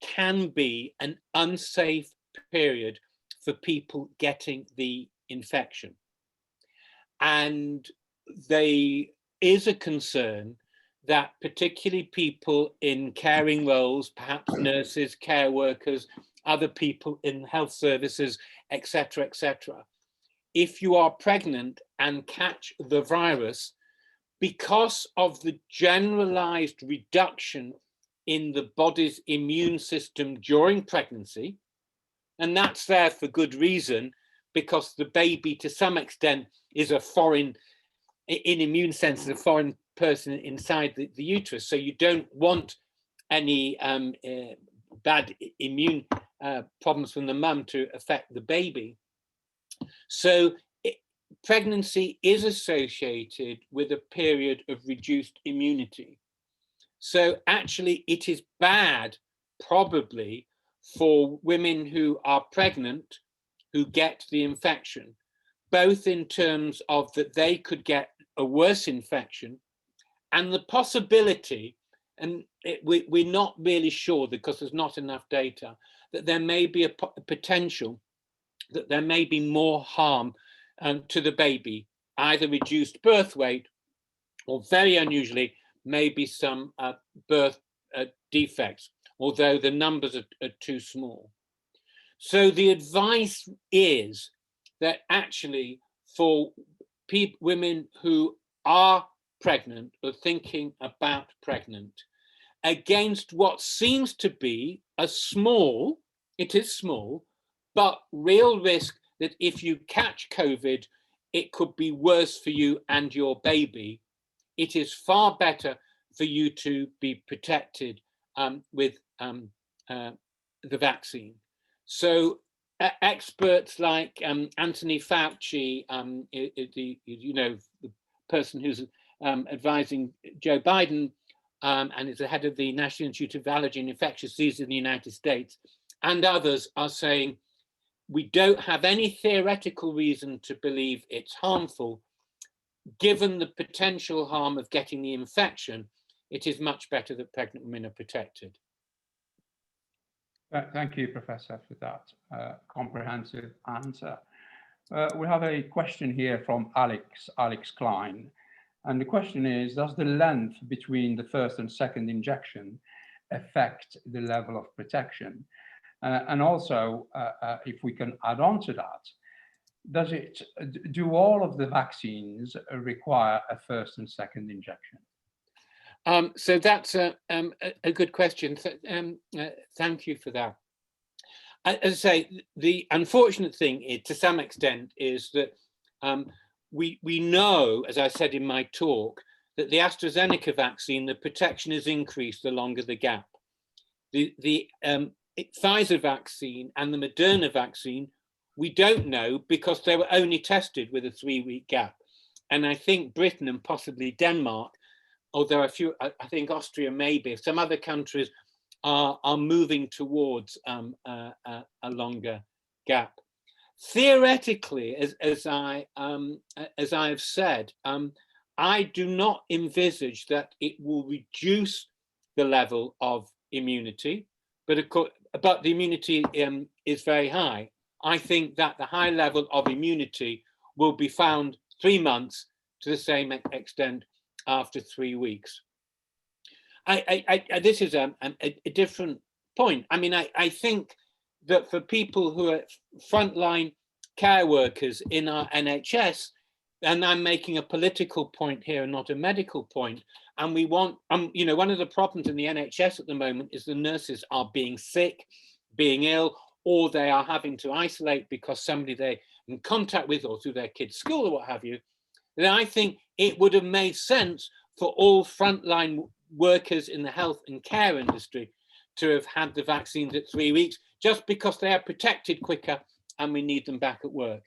can be an unsafe period for people getting the infection. And there is a concern that particularly people in caring roles, perhaps nurses, care workers, other people in health services, etc., if you are pregnant and catch the virus, because of the generalized reduction in the body's immune system during pregnancy, and that's there for good reason, because the baby to some extent is a foreign, in immune sense, a foreign person inside the uterus. So you don't want any bad immune problems from the mum to affect the baby. So pregnancy is associated with a period of reduced immunity. So actually it is bad probably for women who are pregnant who get the infection, both in terms of that they could get a worse infection and the possibility, and we're not really sure because there's not enough data, that there may be a potential that there may be more harm to the baby, either reduced birth weight or very unusually, maybe some birth defects, although the numbers are too small. So the advice is that actually for women who are pregnant or thinking about pregnant, against what seems to be a small, it is small, but real risk that if you catch COVID, it could be worse for you and your baby. It is far better for you to be protected with the vaccine. So experts like Anthony Fauci, the person who's advising Joe Biden and is the head of the National Institute of Allergy and Infectious Diseases in the United States, and others are saying, we don't have any theoretical reason to believe it's harmful. Given the potential harm of getting the infection, it is much better that pregnant women are protected. Thank you, Professor, for that comprehensive answer. We have a question here from Alex Klein. And the question is, does the length between the first and second injection affect the level of protection? And also, if we can add on to that, do all of the vaccines require a first and second injection? So that's a good question. Thank you for that. As I say, the unfortunate thing is, to some extent, is that we know, as I said in my talk, that the AstraZeneca vaccine, the protection is increased the longer the gap. The Pfizer vaccine and the Moderna vaccine, we don't know because they were only tested with a 3-week gap. And I think Britain and possibly Denmark, although a few, I think Austria maybe, some other countries are moving towards a longer gap. Theoretically, as I have said, I do not envisage that it will reduce the level of immunity, but of course, the immunity is very high. I think that the high level of immunity will be found 3 months to the same extent after 3 weeks. This is a different point. I mean, I think that for people who are frontline care workers in our NHS, and I'm making a political point here and not a medical point, and we want, you know, one of the problems in the NHS at the moment is the nurses are being sick, being ill, or they are having to isolate because somebody they're in contact with or through their kids' school or what have you. Then I think it would have made sense for all frontline workers in the health and care industry to have had the vaccines at 3 weeks, just because they are protected quicker and we need them back at work.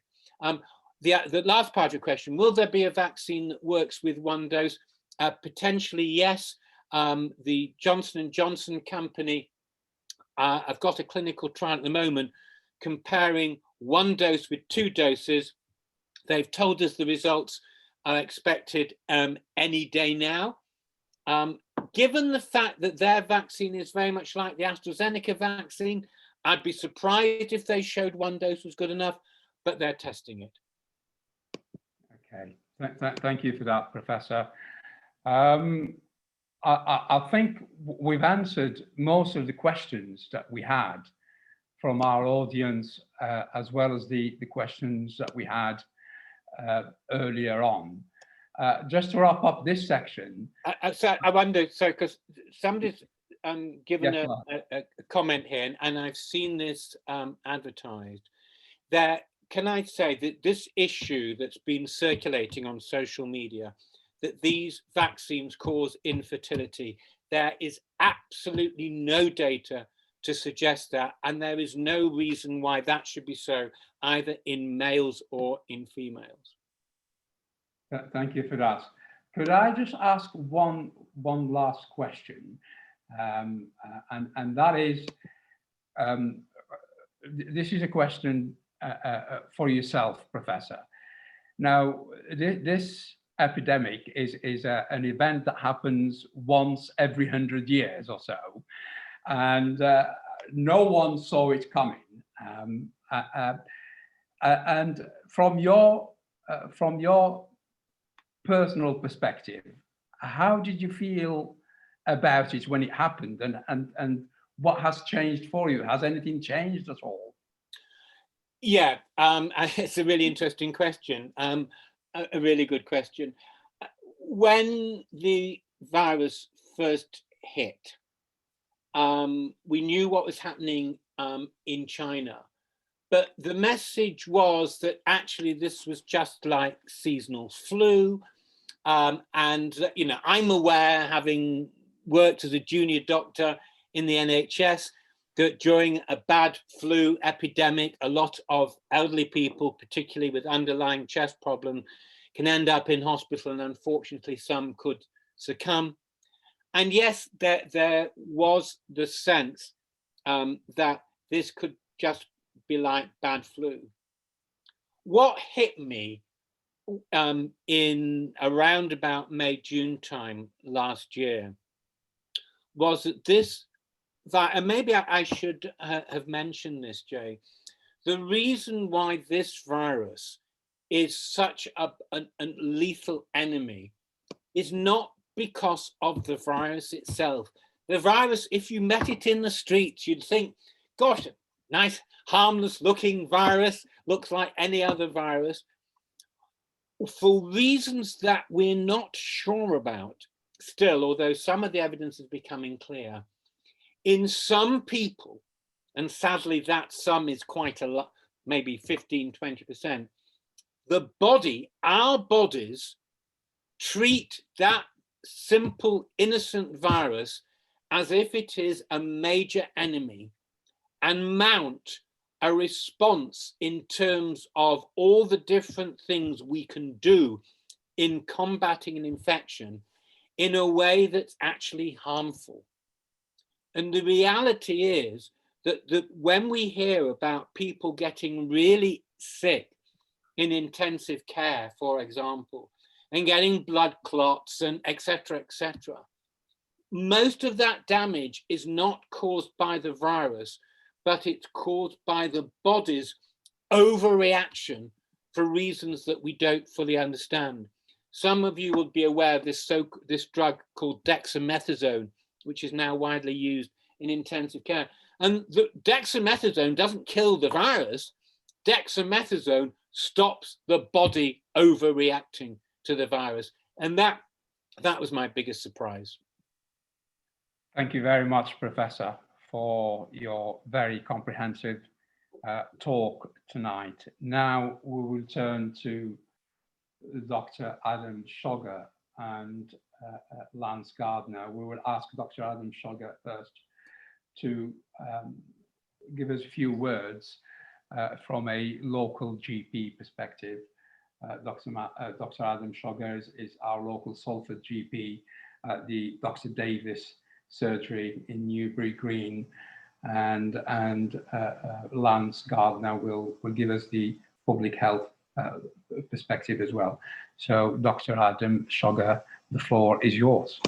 The last part of your question, will there be a vaccine that works with 1 dose? Potentially, yes. The Johnson & Johnson company, I've got a clinical trial at the moment comparing 1 dose with 2 doses. They've told us the results are expected any day now. Given the fact that their vaccine is very much like the AstraZeneca vaccine, I'd be surprised if they showed 1 dose was good enough, but they're testing it. Okay, thank you for that, Professor. I think we've answered most of the questions that we had from our audience, as well as the questions that we had earlier on. Just to wrap up this section. I wonder, so because somebody's given a comment here, and I've seen this advertised, that can I say that this issue that's been circulating on social media, that these vaccines cause infertility, there is absolutely no data to suggest that, and there is no reason why that should be so, either in males or in females. Thank you for that. Could I just ask one last question? And that is, this is a question for yourself, Professor. Now, this epidemic is an event that happens once every 100 years or so, and no one saw it coming. And from your personal perspective, how did you feel about it when it happened, and what has changed for you? Has anything changed at all? Yeah, it's a really interesting question, a really good question. When the virus first hit, we knew what was happening in China, but the message was that actually this was just like seasonal flu. And, you know, I'm aware, having worked as a junior doctor in the NHS, that during a bad flu epidemic, a lot of elderly people, particularly with underlying chest problems, can end up in hospital, and unfortunately some could succumb. And yes, there was the sense that this could just be like bad flu. What hit me in around about May, June time last year was that and maybe I should have mentioned this, Jay, the reason why this virus is such a lethal enemy is not because of the virus itself. The virus, if you met it in the streets, you'd think, gosh, nice, harmless looking virus, looks like any other virus. For reasons that we're not sure about still, although some of the evidence is becoming clear, in some people, and sadly that some is quite a lot, maybe 15, 20%, the body, our bodies, treat that simple, innocent virus as if it is a major enemy and mount a response in terms of all the different things we can do in combating an infection in a way that's actually harmful. And the reality is that when we hear about people getting really sick in intensive care, for example, and getting blood clots and etc., most of that damage is not caused by the virus, but it's caused by the body's overreaction for reasons that we don't fully understand. Some of you will be aware of this drug called dexamethasone, which is now widely used in intensive care. And the dexamethasone doesn't kill the virus. Dexamethasone stops the body overreacting to the virus. And that was my biggest surprise. Thank you very much, Professor, for your very comprehensive talk tonight. Now we will turn to Dr. Adam Sugar and Lance Gardner. We will ask Dr. Adam Sugar first to give us a few words from a local GP perspective. Dr. Adam Sugar is our local Salford GP at the Dr. Davis surgery in Newbury Green, and Lance Gardner will give us the public health perspective as well. So Dr. Adam Sugar, the floor is yours.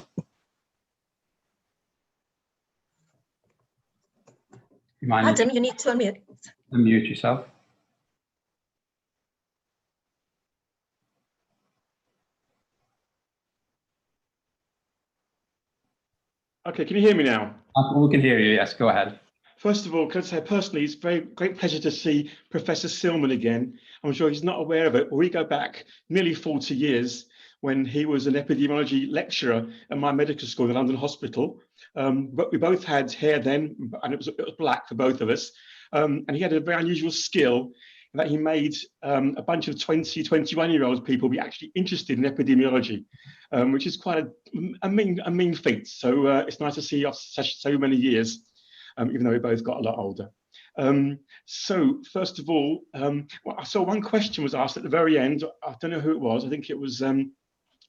Adam, you need to unmute. Unmute yourself. Okay, can you hear me now? We can hear you, yes, go ahead. First of all, can I say personally, it's a great pleasure to see Professor Silman again. I'm sure he's not aware of it, but we go back nearly 40 years when he was an epidemiology lecturer at my medical school in the London Hospital. But we both had hair then, and it was black for both of us. And he had a very unusual skill in that he made a bunch of 20, 21-year-old people be actually interested in epidemiology, which is quite a mean feat. So it's nice to see after so many years, even though we both got a lot older. So first of all, I saw one question was asked at the very end. I don't know who it was. I think it was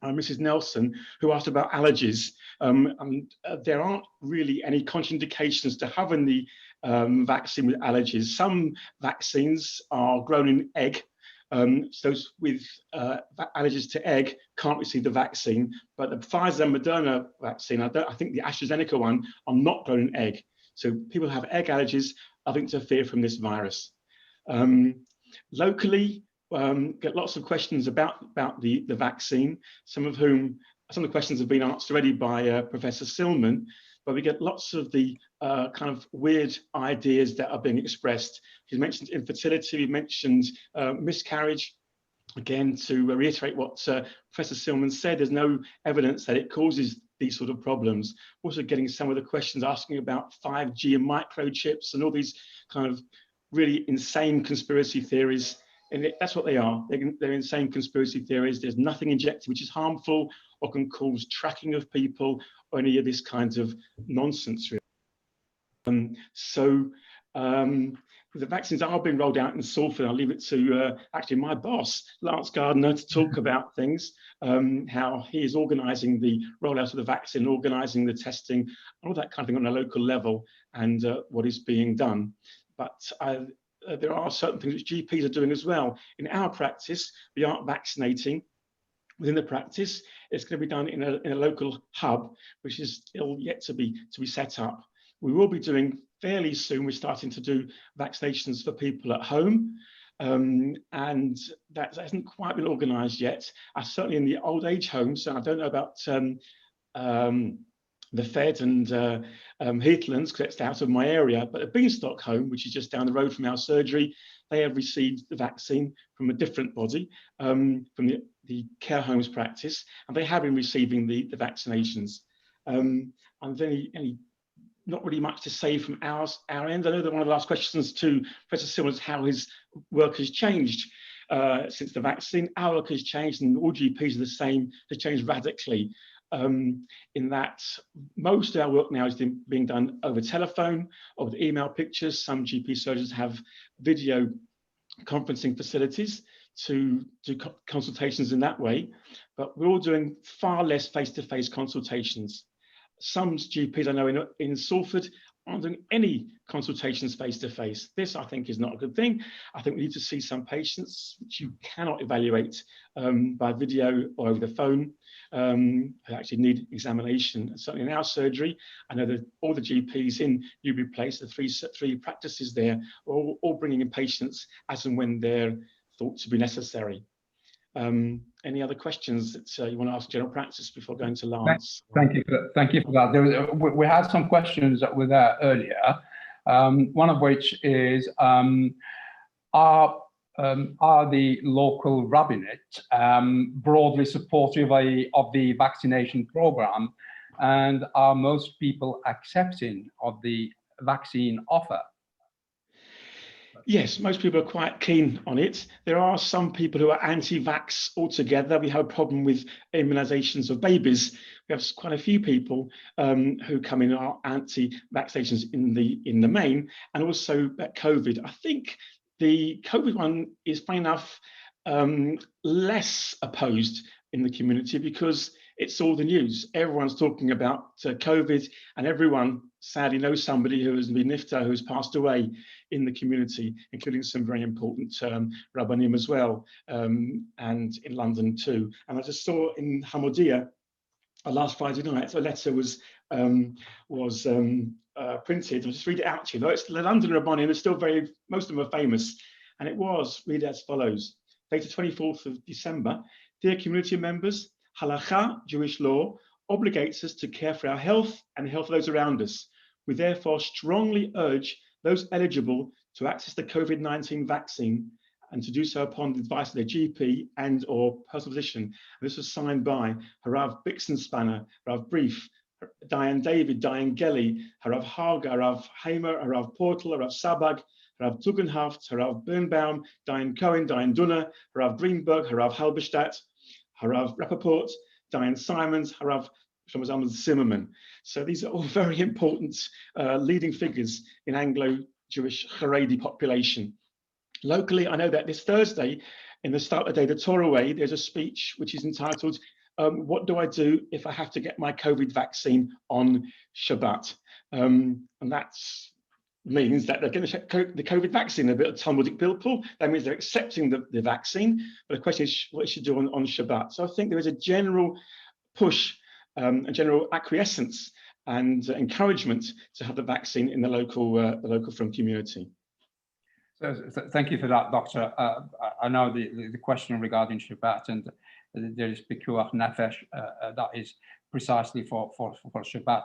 Mrs. Nelson, who asked about allergies. There aren't really any contraindications to having the vaccine with allergies. Some vaccines are grown in egg. So those with allergies to egg can't receive the vaccine, but the Pfizer and Moderna vaccine, I think the AstraZeneca one, are not grown in egg. So people who have egg allergies, I think, to fear from this virus. Locally, get lots of questions about the vaccine, some of the questions have been answered already by Professor Silman, but we get lots of the kind of weird ideas that are being expressed. He mentioned infertility, he mentioned miscarriage. Again, to reiterate what Professor Silman said, there's no evidence that it causes these sort of problems. Also getting some of the questions asking about 5G and microchips and all these kind of really insane conspiracy theories. And that's what they are. They're insane conspiracy theories. There's nothing injected which is harmful or can cause tracking of people or any of this kind of nonsense. The vaccines are being rolled out in Salford. I'll leave it to actually my boss, Lance Gardner, to talk about things, how he is organising the rollout of the vaccine, organising the testing, all that kind of thing on a local level, and what is being done. But there are certain things which GPs are doing as well. In our practice, we aren't vaccinating. Within the practice, it's going to be done in a local hub, which is still yet to be set up. We will be doing fairly soon. We're starting to do vaccinations for people at home, and that hasn't quite been organised yet. Certainly in the old age homes, and I don't know about the Fed and Heathlands, because it's out of my area, but a Beanstalk home, which is just down the road from our surgery, they have received the vaccine from a different body, from the care homes practice, and they have been receiving the vaccinations. And then not really much to say from our end. I know that one of the last questions to Professor Silman is how his work has changed. since the vaccine. Our work has changed, and all GPs are the same, has changed radically. In that most of our work now is being done over telephone or with email pictures. Some GP surgeons have video conferencing facilities to do consultations in that way, but we're all doing far less face-to-face consultations. Some GPs I know in Salford aren't doing any consultations face-to-face. This, I think, is not a good thing. I think we need to see some patients which you cannot evaluate by video or over the phone, who actually need examination. And certainly in our surgery, I know that all the GPs in Newbury Place, the three practices there, are all bringing in patients as and when they're thought to be necessary. Any other questions that you want to ask general practice before going to Lance? Thank you for that. We had some questions that were there earlier. One of which is, are the local rabbinate broadly supportive of the vaccination program, and are most people accepting of the vaccine offer? Yes, most people are quite keen on it. There are some people who are anti-vax altogether. We have a problem with immunisations of babies. We have quite a few people who come in and are anti-vaccinations in the main, and also COVID. I think the COVID one is, funny enough, less opposed in the community because it's all the news. Everyone's talking about COVID, and everyone sadly knows somebody who has been nifta, who has passed away in the community, including some very important rabbanim as well, and in London too. And I just saw in Hamodia last Friday night, a letter was printed. I'll just read it out to you. Though it's the London rabbanim, are still most of them are famous, and it was read as follows: dated 24th of December. Dear community members, Halakha, Jewish law, obligates us to care for our health and the health of those around us. We therefore strongly urge those eligible to access the COVID-19 vaccine and to do so upon the advice of their GP and or personal physician. And this was signed by Harav Bixenspanner, Harav Brief, Diane David, Diane Gelly, Harav Haga, Harav Hamer, Harav Portal, Harav Sabag, Harav Tugendhaft, Harav Birnbaum, Diane Cohen, Diane Dunner, Harav Greenberg, Harav Halberstadt, Harav Rappaport, Diane Simons, Harav Zimmerman. So these are all very important leading figures in Anglo-Jewish Haredi population. Locally, I know that this Thursday, in the start of the day, the Torah Way, there's a speech which is entitled, what do I do if I have to get my COVID vaccine on Shabbat? And that means that they're going to check the COVID vaccine, a bit of Talmudic Bilpul. That means they're accepting the vaccine, but the question is what it should do on Shabbat. So I think there is a general push, a general acquiescence and encouragement to have the vaccine in the local from community. So thank you for that, Doctor. I know the question regarding Shabbat, and there is Pikuach Nefesh that is precisely for Shabbat.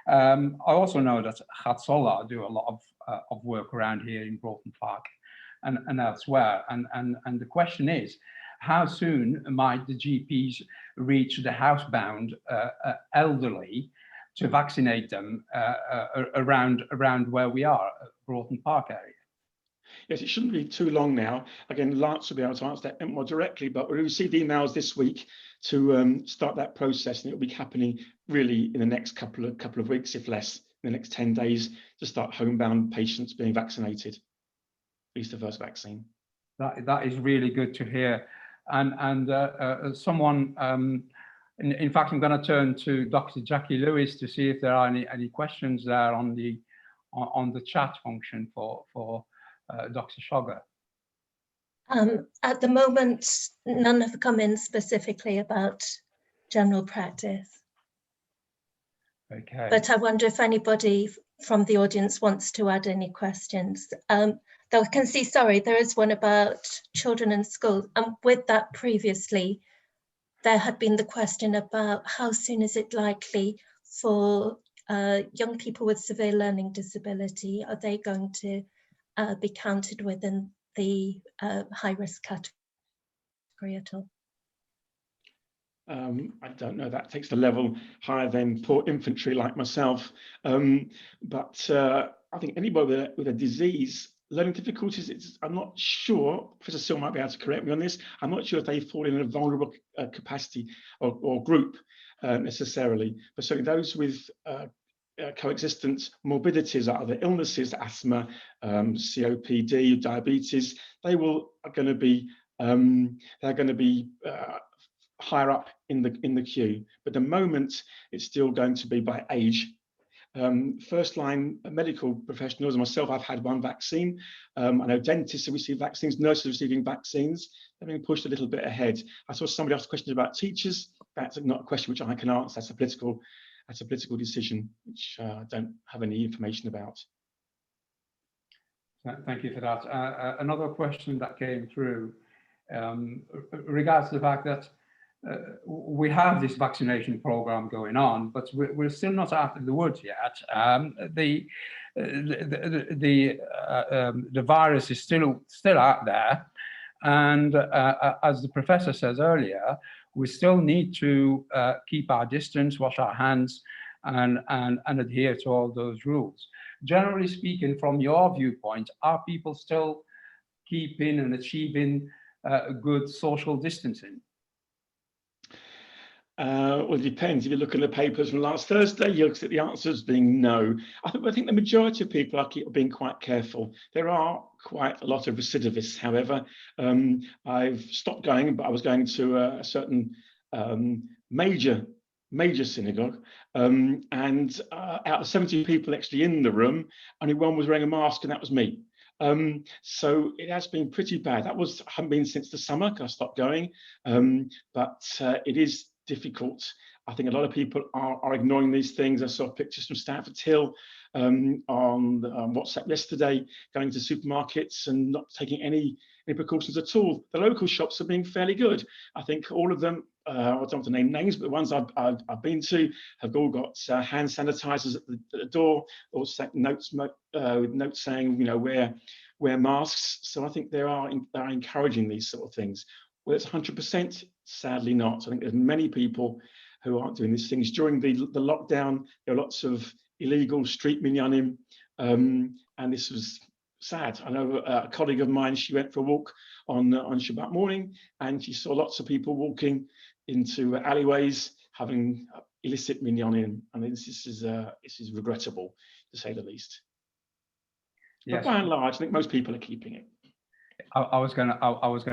I also know that Hatzolah do a lot of work around here in Broughton Park and elsewhere. And the question is, how soon might the GPs reach the housebound elderly to vaccinate them around where we are, Broughton Park area? Yes, it shouldn't be too long now. Again, Lance will be able to answer that more directly, but we received emails this week to start that process, and it will be happening really in the next couple of weeks, if less, in the next 10 days, to start homebound patients being vaccinated, at least the first vaccine. That is really good to hear. And someone, in fact, I'm going to turn to Dr. Jackie Lewis to see if there are any questions there on the chat function for Dr. Shogger. At the moment, none have come in specifically about general practice. Okay. But I wonder if anybody from the audience wants to add any questions. Though I can see, sorry, there is one about children in school. And with that previously, there had been the question about how soon is it likely for young people with severe learning disability, are they going to be counted within the high-risk category at all? I don't know, that takes the level higher than poor infantry like myself. But I think anybody with a disease learning difficulties, I'm not sure, Professor Silman might be able to correct me on this, I'm not sure if they fall in a vulnerable capacity or group necessarily, but certainly those with coexistent morbidities, other illnesses, asthma, COPD, diabetes, they are going to be higher up in the queue. But the moment it's still going to be by age. First line medical professionals and myself, I've had one vaccine. I know dentists have received vaccines, nurses are receiving vaccines. They're being pushed a little bit ahead. I saw somebody ask questions about teachers. That's not a question which I can answer. That's a political decision, which I don't have any information about. Thank you for that. Another question that came through regards to the fact that we have this vaccination program going on, but we're still not out of the woods yet. The virus is still out there, and as the professor says earlier, we still need to keep our distance, wash our hands, and adhere to all those rules. Generally speaking, from your viewpoint, are people still keeping and achieving good social distancing? Well, it depends. If you look at the papers from last Thursday, you'll see the answers being no. I think the majority of people are being quite careful. There are quite a lot of recidivists, however. I've stopped going, but I was going to a certain major synagogue, and out of 70 people actually in the room, only one was wearing a mask, and that was me. So it has been pretty bad. I haven't been since the summer because I stopped going, but it is difficult. I think a lot of people are ignoring these things. I saw pictures from Salford Hill on WhatsApp yesterday, going to supermarkets and not taking any precautions at all. The local shops are being fairly good. I think all of them, I don't want to name names, but the ones I've been to have all got hand sanitizers at the door, or notes saying, wear masks. So I think they're encouraging these sort of things. Well, it's 100%, sadly not. I think there's many people who aren't doing these things. During the lockdown, there were lots of illegal street minyanim, and this was sad. I know a colleague of mine, she went for a walk on Shabbat morning, and she saw lots of people walking into alleyways having illicit minyanim. I mean, this is regrettable, to say the least. Yes. But by and large, I think most people are keeping it. I was going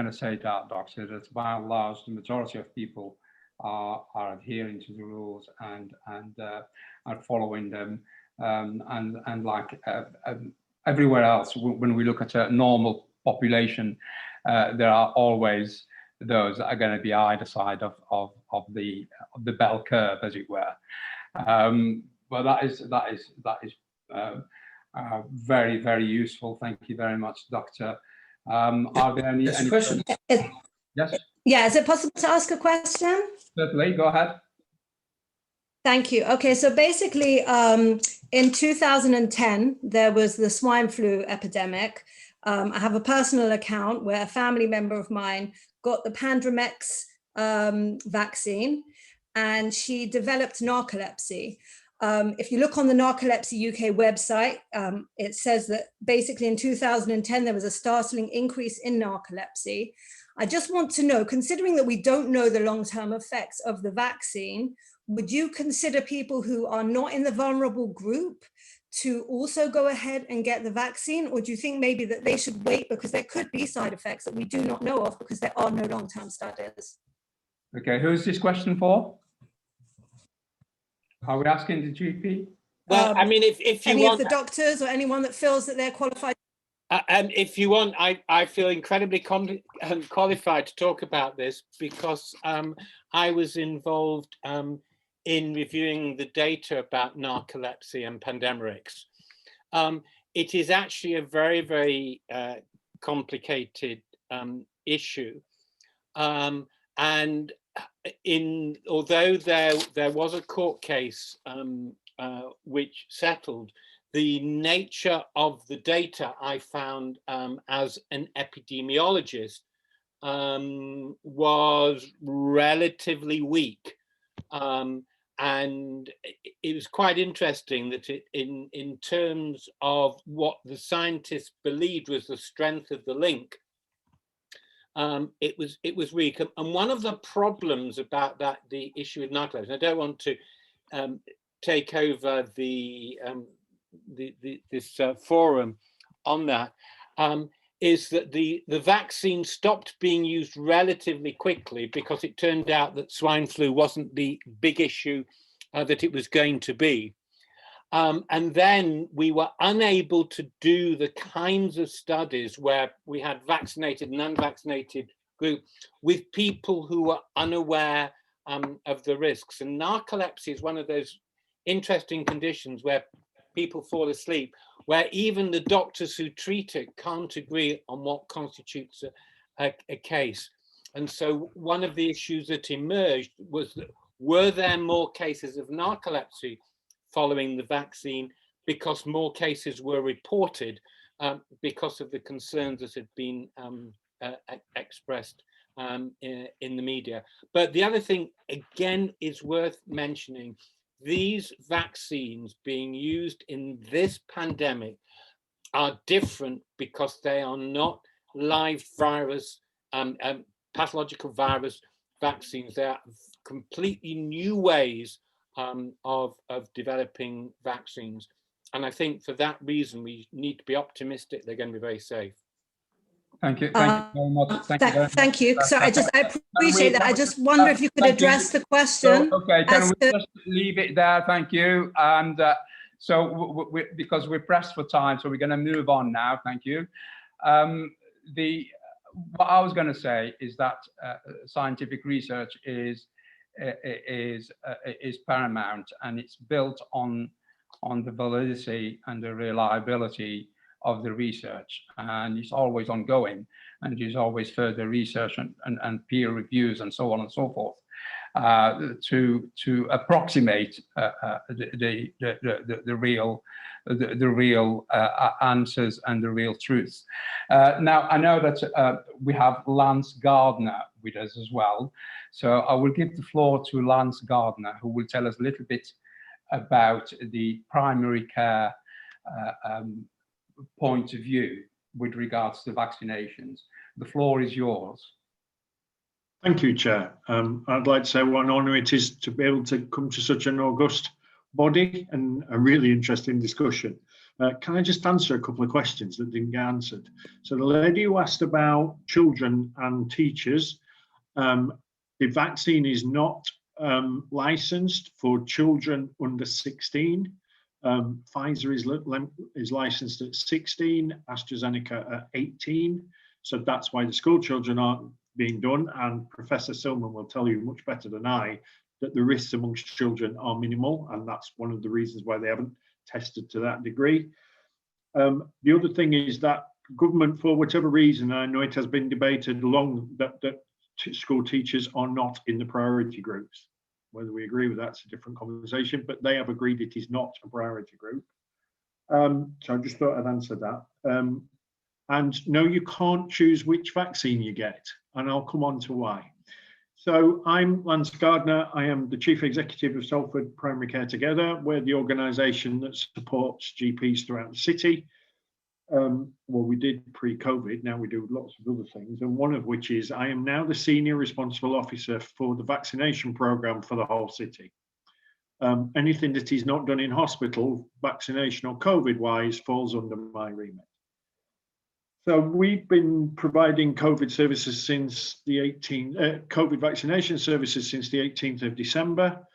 to say that, Doctor, that by and large, the majority of people are adhering to the rules and are following them, and like everywhere else, when we look at a normal population, there are always those that are going to be either side of the bell curve, as it were. But that is very, very useful. Thank you very much, Doctor. Are there any questions? Yes. Yeah, is it possible to ask a question? Certainly, go ahead. Thank you. Okay, so basically, in 2010, there was the swine flu epidemic. I have a personal account where a family member of mine got the Pandromex vaccine, and she developed narcolepsy. If you look on the Narcolepsy UK website, it says that basically in 2010, there was a startling increase in narcolepsy. I just want to know, considering that we don't know the long-term effects of the vaccine, would you consider people who are not in the vulnerable group to also go ahead and get the vaccine? Or do you think maybe that they should wait because there could be side effects that we do not know of because there are no long-term studies? Okay, who is this question for? Are we asking the GP? Well, I mean, if you any want, of the doctors or anyone that feels that they're qualified. If you want, I feel incredibly qualified to talk about this because I was involved in reviewing the data about narcolepsy and Pandemrix. It is actually a very, very complicated issue. And although there was a court case which settled, the nature of the data I found as an epidemiologist was relatively weak. and it was quite interesting that in terms of what the scientists believed was the strength of the link, it was weak. And one of the problems about that, the issue with narcolepsy, and I don't want to take over this forum on that, is that the vaccine stopped being used relatively quickly because it turned out that swine flu wasn't the big issue that it was going to be. And then we were unable to do the kinds of studies where we had vaccinated and unvaccinated group with people who were unaware of the risks. And narcolepsy is one of those interesting conditions where people fall asleep, where even the doctors who treat it can't agree on what constitutes a case. And so one of the issues that emerged was that, were there more cases of narcolepsy following the vaccine because more cases were reported because of the concerns that had been expressed in the media. But the other thing, again, is worth mentioning, these vaccines being used in this pandemic are different because they are not live virus, pathological virus vaccines. They are completely new ways of developing vaccines. And I think for that reason, we need to be optimistic they're going to be very safe. Thank you. Thank you very much. Thank you. So I appreciate that. I just wonder if you could address the question. So, okay, can we just leave it there? Thank you. And so because we're pressed for time, so we're going to move on now. Thank you. What I was going to say is that scientific research is paramount, and it's built on the validity and the reliability of the research, and it's always ongoing, and there's always further research and peer reviews and so on and so forth to approximate the real answers and the real truths. Now I know that we have Lance Gardner with us as well, so I will give the floor to Lance Gardner, who will tell us a little bit about the primary care point of view with regards to vaccinations. The floor is yours. Thank you, Chair. I'd like to say what an honour it is to be able to come to such an august body and a really interesting discussion. Can I just answer a couple of questions that didn't get answered? So the lady who asked about children and teachers, the vaccine is not licensed for children under 16. Pfizer is licensed at 16, AstraZeneca at 18. So that's why the school children aren't being done. And Professor Silman will tell you much better than I that the risks amongst children are minimal. And that's one of the reasons why they haven't tested to that degree. The other thing is that government, for whatever reason, I know it has been debated long, that school teachers are not in the priority groups. Whether we agree with that's a different conversation, but they have agreed it is not a priority group. So I just thought I'd answer that. And no, you can't choose which vaccine you get, and I'll come on to why. So I'm Lance Gardner. I am the Chief Executive of Salford Primary Care Together. We're the organisation that supports GPs throughout the city. Well, we did pre-COVID, now we do lots of other things, and one of which is I am now the Senior Responsible Officer for the vaccination programme for the whole city. Anything that is not done in hospital, vaccination or COVID-wise, falls under my remit. So we've been providing COVID services since the COVID vaccination services since the 18th of December,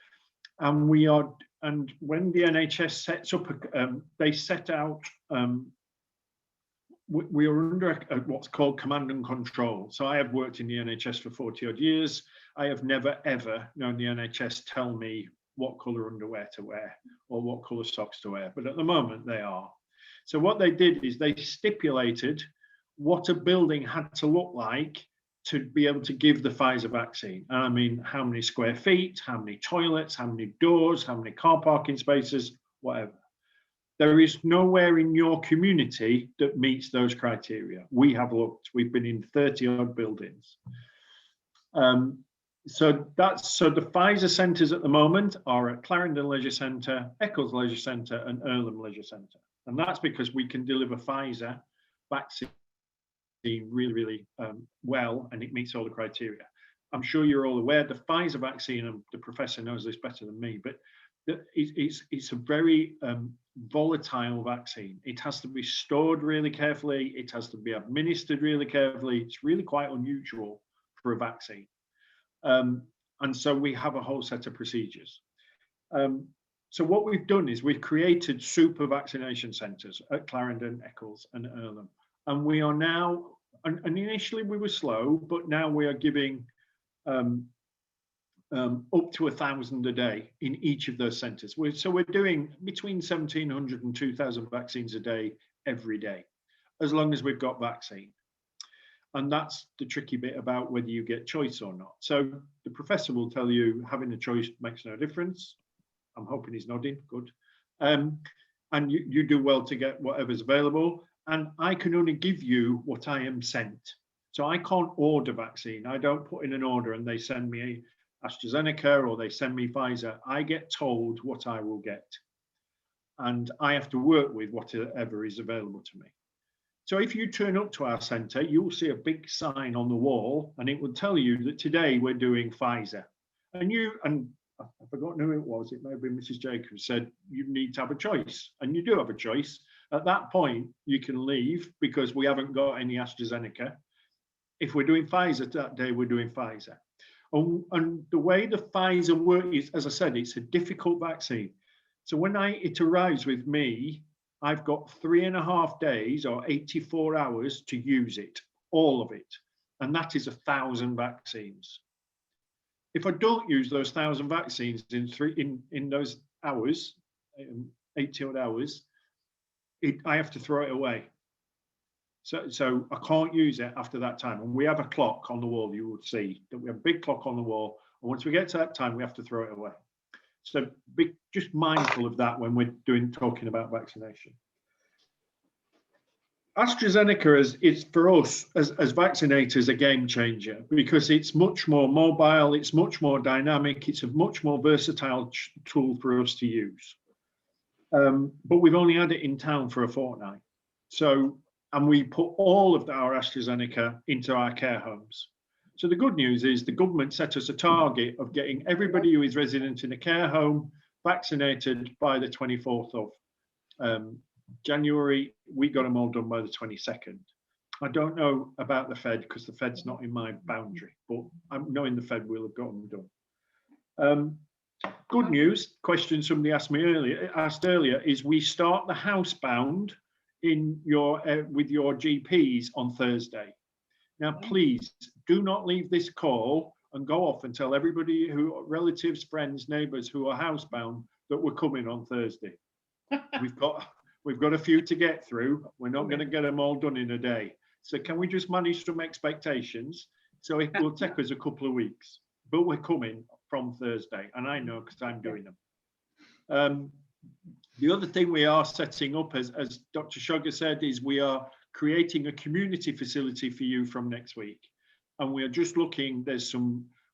and when the NHS sets up, they set out. We are under what's called command and control. So I have worked in the NHS for 40 odd years. I have never ever known the NHS tell me what colour underwear to wear or what colour socks to wear, but at the moment they are. So what they did is they stipulated what a building had to look like to be able to give the Pfizer vaccine. And I mean, how many square feet, how many toilets, how many doors, how many car parking spaces, whatever. There is nowhere in your community that meets those criteria. We have looked, we've been in 30 odd buildings. So the Pfizer centres at the moment are at Clarendon Leisure Centre, Eccles Leisure Centre and Earlham Leisure Centre. And that's because we can deliver Pfizer vaccine really well, and it meets all the criteria. I'm sure you're all aware the Pfizer vaccine, and the professor knows this better than me, but it's a very volatile vaccine. It has to be stored really carefully. It has to be administered really carefully. It's really quite unusual for a vaccine. And so we have a whole set of procedures. So what we've done is we've created super vaccination centres at Clarendon, Eccles and Earlham. And we are now, and initially we were slow, but now we are giving up to 1,000 a day in each of those centres. So we're doing between 1,700 and 2,000 vaccines a day every day, as long as we've got vaccine. And that's the tricky bit about whether you get choice or not. So the professor will tell you having a choice makes no difference. I'm hoping he's nodding, good. And you do well to get whatever's available. And I can only give you what I am sent. So I can't order vaccine. I don't put in an order and they send me AstraZeneca or they send me Pfizer. I get told what I will get. And I have to work with whatever is available to me. So if you turn up to our centre, you'll see a big sign on the wall and it will tell you that today we're doing Pfizer. And I've forgotten who it was, it may have been Mrs. Jacobs, said you need to have a choice. And you do have a choice. At that point, you can leave because we haven't got any AstraZeneca. If we're doing Pfizer that day, we're doing Pfizer. And the way the Pfizer works is, as I said, it's a difficult vaccine. So when it arrives with me, I've got 3.5 days or 84 hours to use it, all of it. And that is 1,000 vaccines. If I don't use those 1,000 vaccines in those hours, 80 odd hours, I have to throw it away. So I can't use it after that time. And we have a clock on the wall, you will see that we have a big clock on the wall. And once we get to that time, we have to throw it away. So be just mindful of that when we're talking about vaccination. AstraZeneca is for us as vaccinators a game changer because it's much more mobile, it's much more dynamic, it's a much more versatile tool for us to use. But we've only had it in town for a fortnight. And we put all of our AstraZeneca into our care homes. So the good news is the government set us a target of getting everybody who is resident in a care home vaccinated by the 24th of January. We got them all done by the 22nd. I don't know about the Fed because the Fed's not in my boundary, but I'm knowing the Fed will have got them done. Good news, question somebody asked earlier, is we start the housebound with your GPs on Thursday. Now, please do not leave this call and go off and tell everybody relatives, friends, neighbours who are housebound that we're coming on Thursday. We've got a few to get through. We're not going to get them all done in a day. So can we just manage some expectations? So it will take us a couple of weeks, but we're coming from Thursday, and I know because I'm doing them. The other thing we are setting up, as Dr. Sugar said, is we are creating a community facility for you from next week. And we're just looking,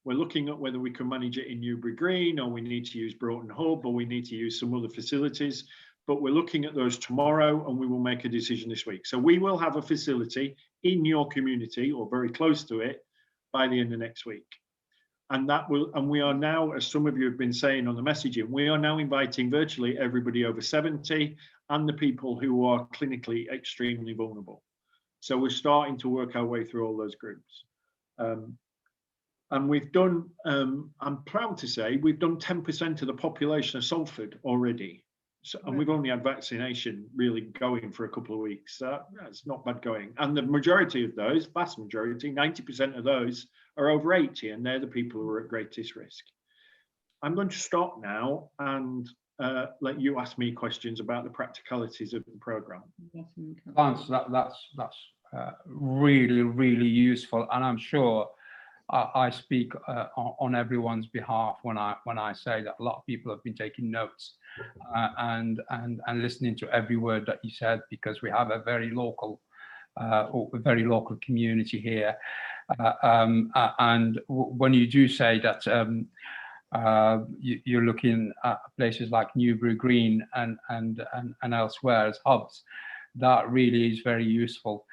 we're looking at whether we can manage it in Newbury Green, or we need to use Broughton Hub, or we need to use some other facilities. But we're looking at those tomorrow and we will make a decision this week. So we will have a facility in your community or very close to it by the end of next week. And we are now, as some of you have been saying on the messaging, we are now inviting virtually everybody over 70 and the people who are clinically extremely vulnerable. So we're starting to work our way through all those groups. And we've done, I'm proud to say, we've done 10% of the population of Salford already. So, and we've only had vaccination really going for a couple of weeks. So that's not bad going. And the majority of those, vast majority, 90% of those are over 80, and they're the people who are at greatest risk. I'm going to stop now and let you ask me questions about the practicalities of the programme. Lance, that's really, really useful, and I'm sure I speak on everyone's behalf when I say that a lot of people have been taking notes and listening to every word that you said, because we have a very local community here. And when you do say that you're looking at places like Newbury Green and elsewhere as hubs, that really is very useful.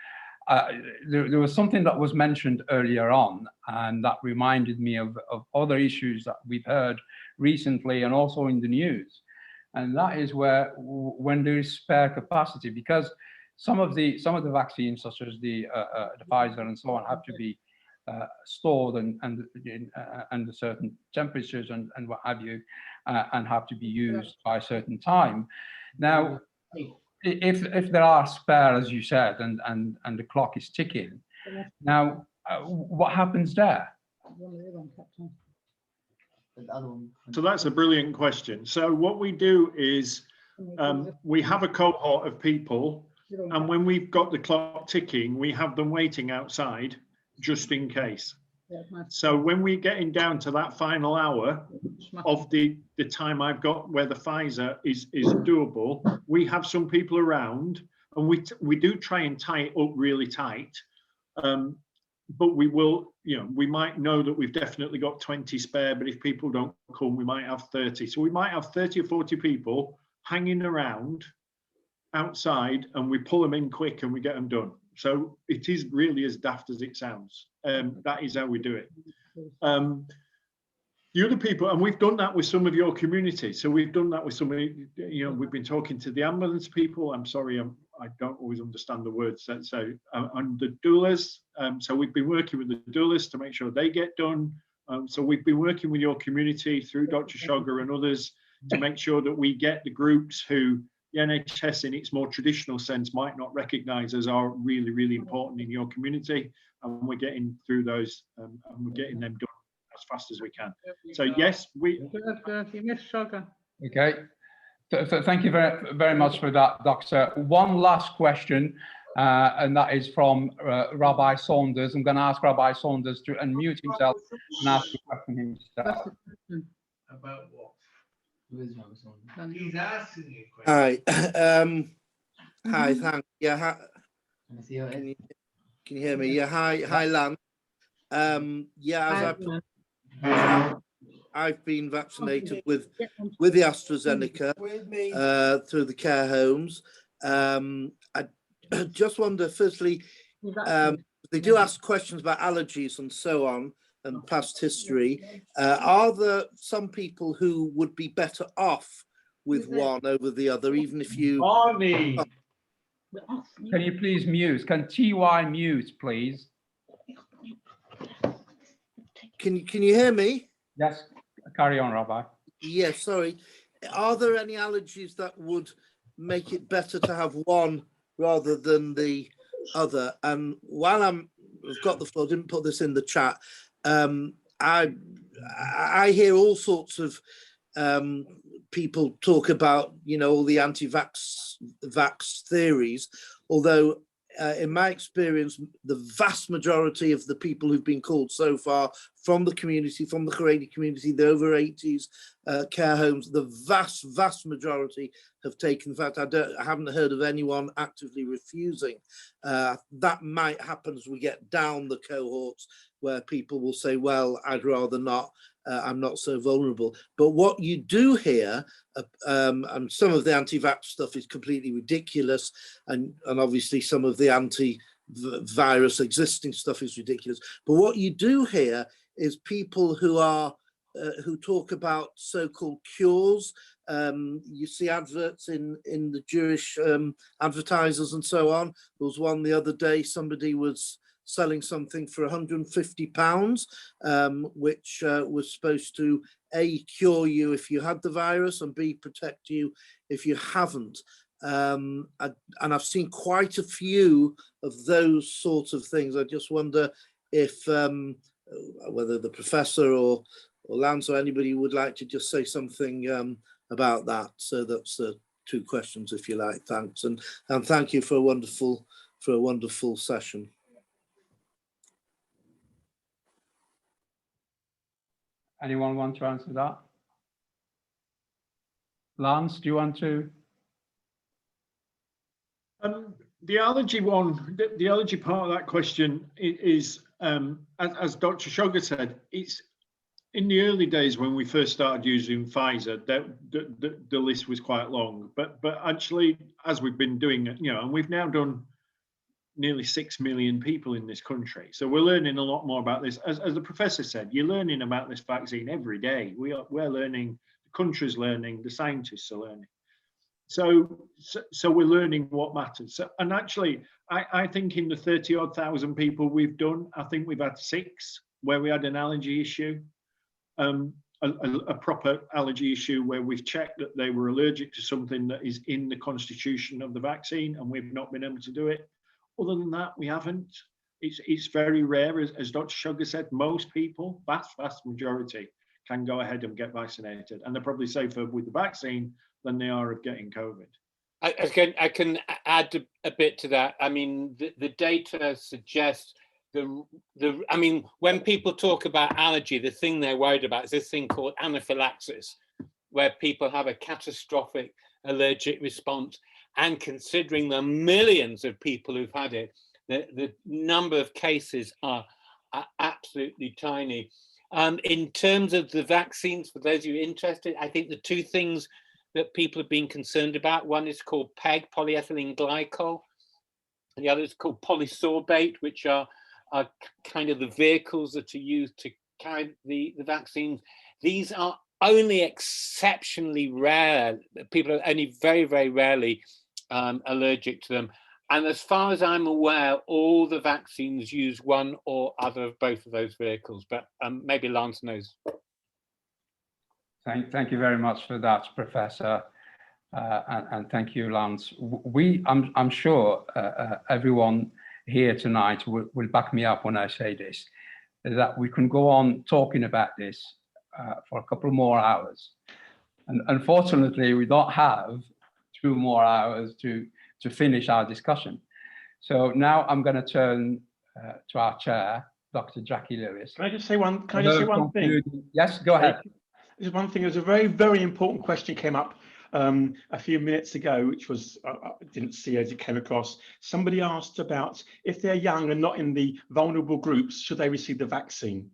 There was something that was mentioned earlier on, and that reminded me of other issues that we've heard recently and also in the news. And that is when there is spare capacity, because some of the vaccines, such as the Pfizer and so on, have to be stored and under certain temperatures and what have you, and have to be used by a certain time. Now, if there are spare, as you said, and the clock is ticking, now what happens there? So that's a brilliant question. So what we do is we have a cohort of people, and when we've got the clock ticking, we have them waiting outside just in case. So when we're getting down to that final hour of the time I've got where the Pfizer is doable, we have some people around, and we do try and tie it up really tight. But we will, we might know that we've definitely got 20 spare, but if people don't come, we might have 30. So we might have 30 or 40 people hanging around outside, and we pull them in quick and we get them done. So it is really as daft as it sounds. That is how we do it. The other people, and we've done that with some of your community. So we've done that with some of, we've been talking to the ambulance people. I'm sorry, I don't always understand the words. So and the doulas. So we've been working with the doulas to make sure they get done. So we've been working with your community through Dr. Sugar and others to make sure that we get the groups who the NHS in its more traditional sense might not recognise as are really, really important in your community. And we're getting through those and we're getting them done as fast as we can. So yes, we... Okay. So thank you very much for that, Doctor. One last question, and that is from Rabbi Saunders. I'm going to ask Rabbi Saunders to unmute himself and ask the question himself. About what? He's asking you a question. Hi. Hi, thanks. Yeah, can you hear me? Yeah, hi, Lan. Yeah, as I've been vaccinated with the AstraZeneca through the care homes. I just wonder, firstly, they do ask questions about allergies and so on and past history. Are there some people who would be better off with one over the other, even if you... Arnie! Can you please mute? Can TY mute, please? Can you hear me? Yes, carry on, Rabbi. Yes, sorry. Are there any allergies that would make it better to have one rather than the other? And while I've got the floor, I didn't put this in the chat. I hear all sorts of people talk about, all the anti-vax theories, although in my experience, the vast majority of the people who've been called so far from the community, from the Haredi community, the over 80s care homes, the vast majority have taken. In fact, I haven't heard of anyone actively refusing. That might happen as we get down the cohorts where people will say, well, I'd rather not. I'm not so vulnerable. But what you do hear, and some of the anti-vax stuff is completely ridiculous, and obviously some of the anti-virus existing stuff is ridiculous. But what you do hear is people who talk about so-called cures. You see adverts in the Jewish advertisers and so on. There was one the other day, somebody was selling something for £150, which was supposed to A, cure you if you had the virus, and B, protect you if you haven't. And I've seen quite a few of those sorts of things. I just wonder if whether the professor or Lance or anybody would like to just say something about that. So that's two questions, if you like. Thanks, and thank you for a wonderful session. Anyone want to answer that? Lance, do you want to? The allergy one, the allergy part of that question is as Dr. Sugar said, it's in the early days when we first started using Pfizer, the list was quite long. But actually, as we've been doing it, you know, and we've now done nearly 6 million people in this country. So we're learning a lot more about this. As the professor said, you're learning about this vaccine every day. We're learning, the country's learning, the scientists are learning. So we're learning what matters. So, and actually, I think in the 30-odd thousand people we've done, I think we've had 6 where we had an allergy issue, a proper allergy issue where we've checked that they were allergic to something that is in the constitution of the vaccine, and we've not been able to do it. Other than that, we haven't. It's very rare, as Dr. Sugar said. Most people, vast majority, can go ahead and get vaccinated, and they're probably safer with the vaccine than they are of getting COVID. I can add a bit to that. I mean, the data suggests I mean, when people talk about allergy, the thing they're worried about is this thing called anaphylaxis, where people have a catastrophic allergic response. And considering the millions of people who've had it, the number of cases are absolutely tiny. In terms of the vaccines, for those of you interested, I think the 2 things that people have been concerned about, one is called PEG, polyethylene glycol, and the other is called polysorbate, which are kind of the vehicles that are used to carry the vaccines. These are only exceptionally rare. People are only very, very rarely allergic to them. And as far as I'm aware, all the vaccines use one or other of both of those vehicles, but maybe Lance knows. Thank you very much for that, Professor, and thank you, Lance. I'm sure everyone here tonight will back me up when I say this, that we can go on talking about this for a couple more hours. And unfortunately, we don't have 2 more hours to finish our discussion. So now I'm going to turn to our chair, Dr. Jackie Lewis. Can I just say one thing? Yes, go ahead. There's one thing. There's a very, very important question came up a few minutes ago, which was I didn't see as it came across. Somebody asked about if they're young and not in the vulnerable groups, should they receive the vaccine?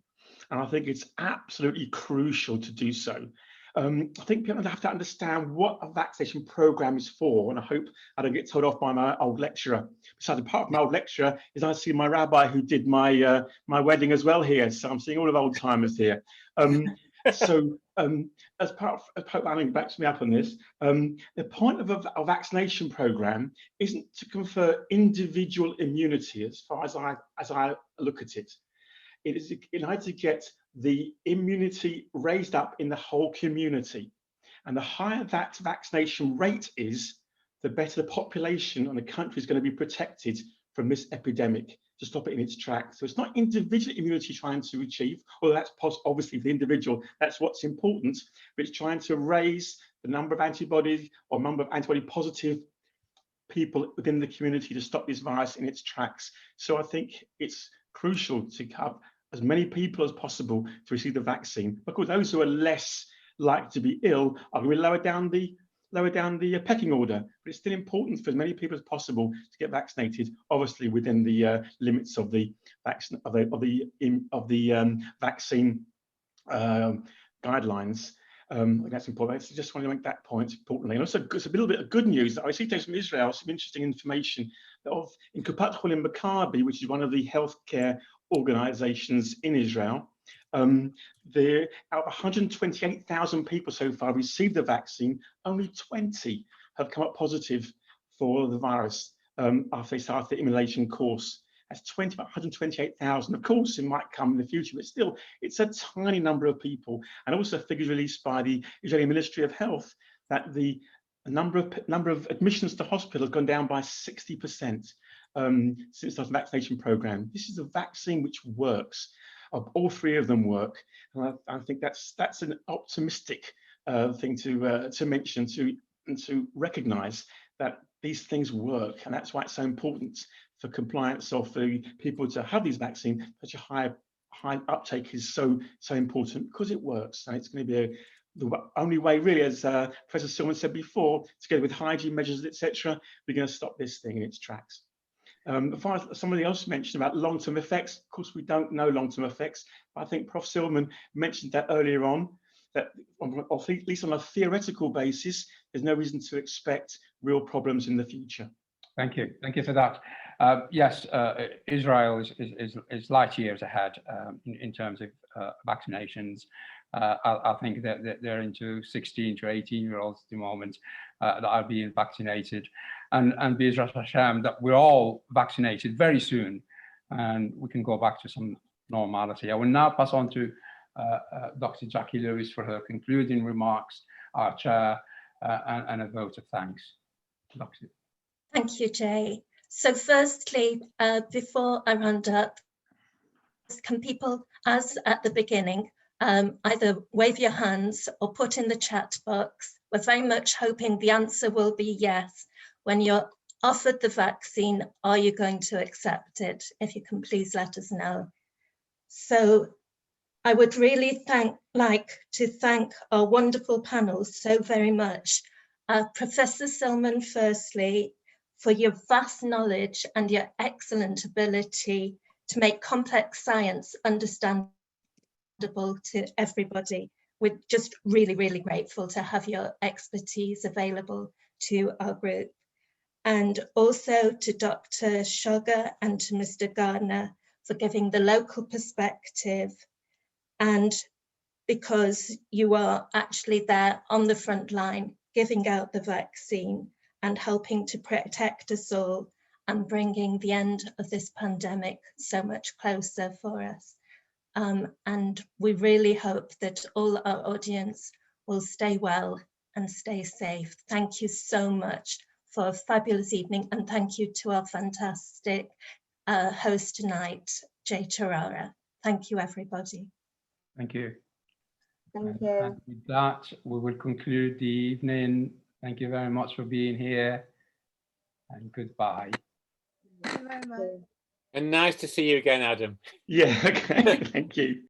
And I think it's absolutely crucial to do so. I think people have to understand what a vaccination program is for, and I hope I don't get told off by my old lecturer. Besides, apart from my old lecturer, is I see my rabbi who did my my wedding as well here, so I'm seeing all of old timers here. As part of Pope Alan backs me up on this, the point of a vaccination program isn't to confer individual immunity, as far as I look at it. It is in order to get the immunity raised up in the whole community. And the higher that vaccination rate is, the better the population and the country is going to be protected from this epidemic, to stop it in its tracks. So it's not individual immunity trying to achieve, although that's obviously for the individual, that's what's important, but it's trying to raise the number of antibodies or number of antibody positive people within the community to stop this virus in its tracks. So I think it's crucial to have as many people as possible to receive the vaccine. Of course, those who are less likely to be ill are going to lower down the pecking order, but it's still important for as many people as possible to get vaccinated, obviously within the limits of the vaccine guidelines. That's important. I just want to make that point importantly. And also, it's a little bit of good news. I received from Israel some interesting information in Kupat Cholim Maccabi, which is one of the healthcare organizations in Israel. Out of 128,000 people so far received the vaccine, only 20 have come up positive for the virus after they started the immunization course. That's 128,000. Of course, it might come in the future, but still, it's a tiny number of people. And also figures released by the Israeli Ministry of Health that the number of admissions to hospital has gone down by 60% since the vaccination program. This is a vaccine which works. All 3 of them work, and I think that's an optimistic thing to mention, to recognise that these things work, and that's why it's so important for compliance or for people to have these vaccines. Such a high uptake is so important because it works, and it's going to be the only way, really, as Professor Silman said before, together with hygiene measures, etc., we're going to stop this thing in its tracks. Somebody else mentioned about long-term effects. Of course, we don't know long-term effects. But I think Prof Silman mentioned that earlier on, that at least on a theoretical basis, there's no reason to expect real problems in the future. Thank you for that. Yes, Israel is light years ahead in terms of vaccinations. I think that they're into 16 to 18-year-olds at the moment that are being vaccinated, and B'Ezras Hashem, that we're all vaccinated very soon, and we can go back to some normality. I will now pass on to Dr. Jackie Lewis for her concluding remarks, our chair, and a vote of thanks. Dr. Thank you, Jay. So firstly, before I round up, can people, as at the beginning, either wave your hands or put in the chat box? We're very much hoping the answer will be yes. When you're offered the vaccine, are you going to accept it? If you can please let us know. So I would really like to thank our wonderful panel so very much. Professor Silman, firstly, for your vast knowledge and your excellent ability to make complex science understandable to everybody. We're just really, really grateful to have your expertise available to our group. And also to Dr. Sugar and to Mr. Gardner for giving the local perspective, and because you are actually there on the front line, giving out the vaccine and helping to protect us all and bringing the end of this pandemic so much closer for us. And we really hope that all our audience will stay well and stay safe. Thank you so much for a fabulous evening, and thank you to our fantastic host tonight, Jay Charara. Thank you, everybody. Thank you. Thank you. And with that, we will conclude the evening. Thank you very much for being here, and goodbye. Thank you very much. And nice to see you again, Adam. Yeah, okay, thank you.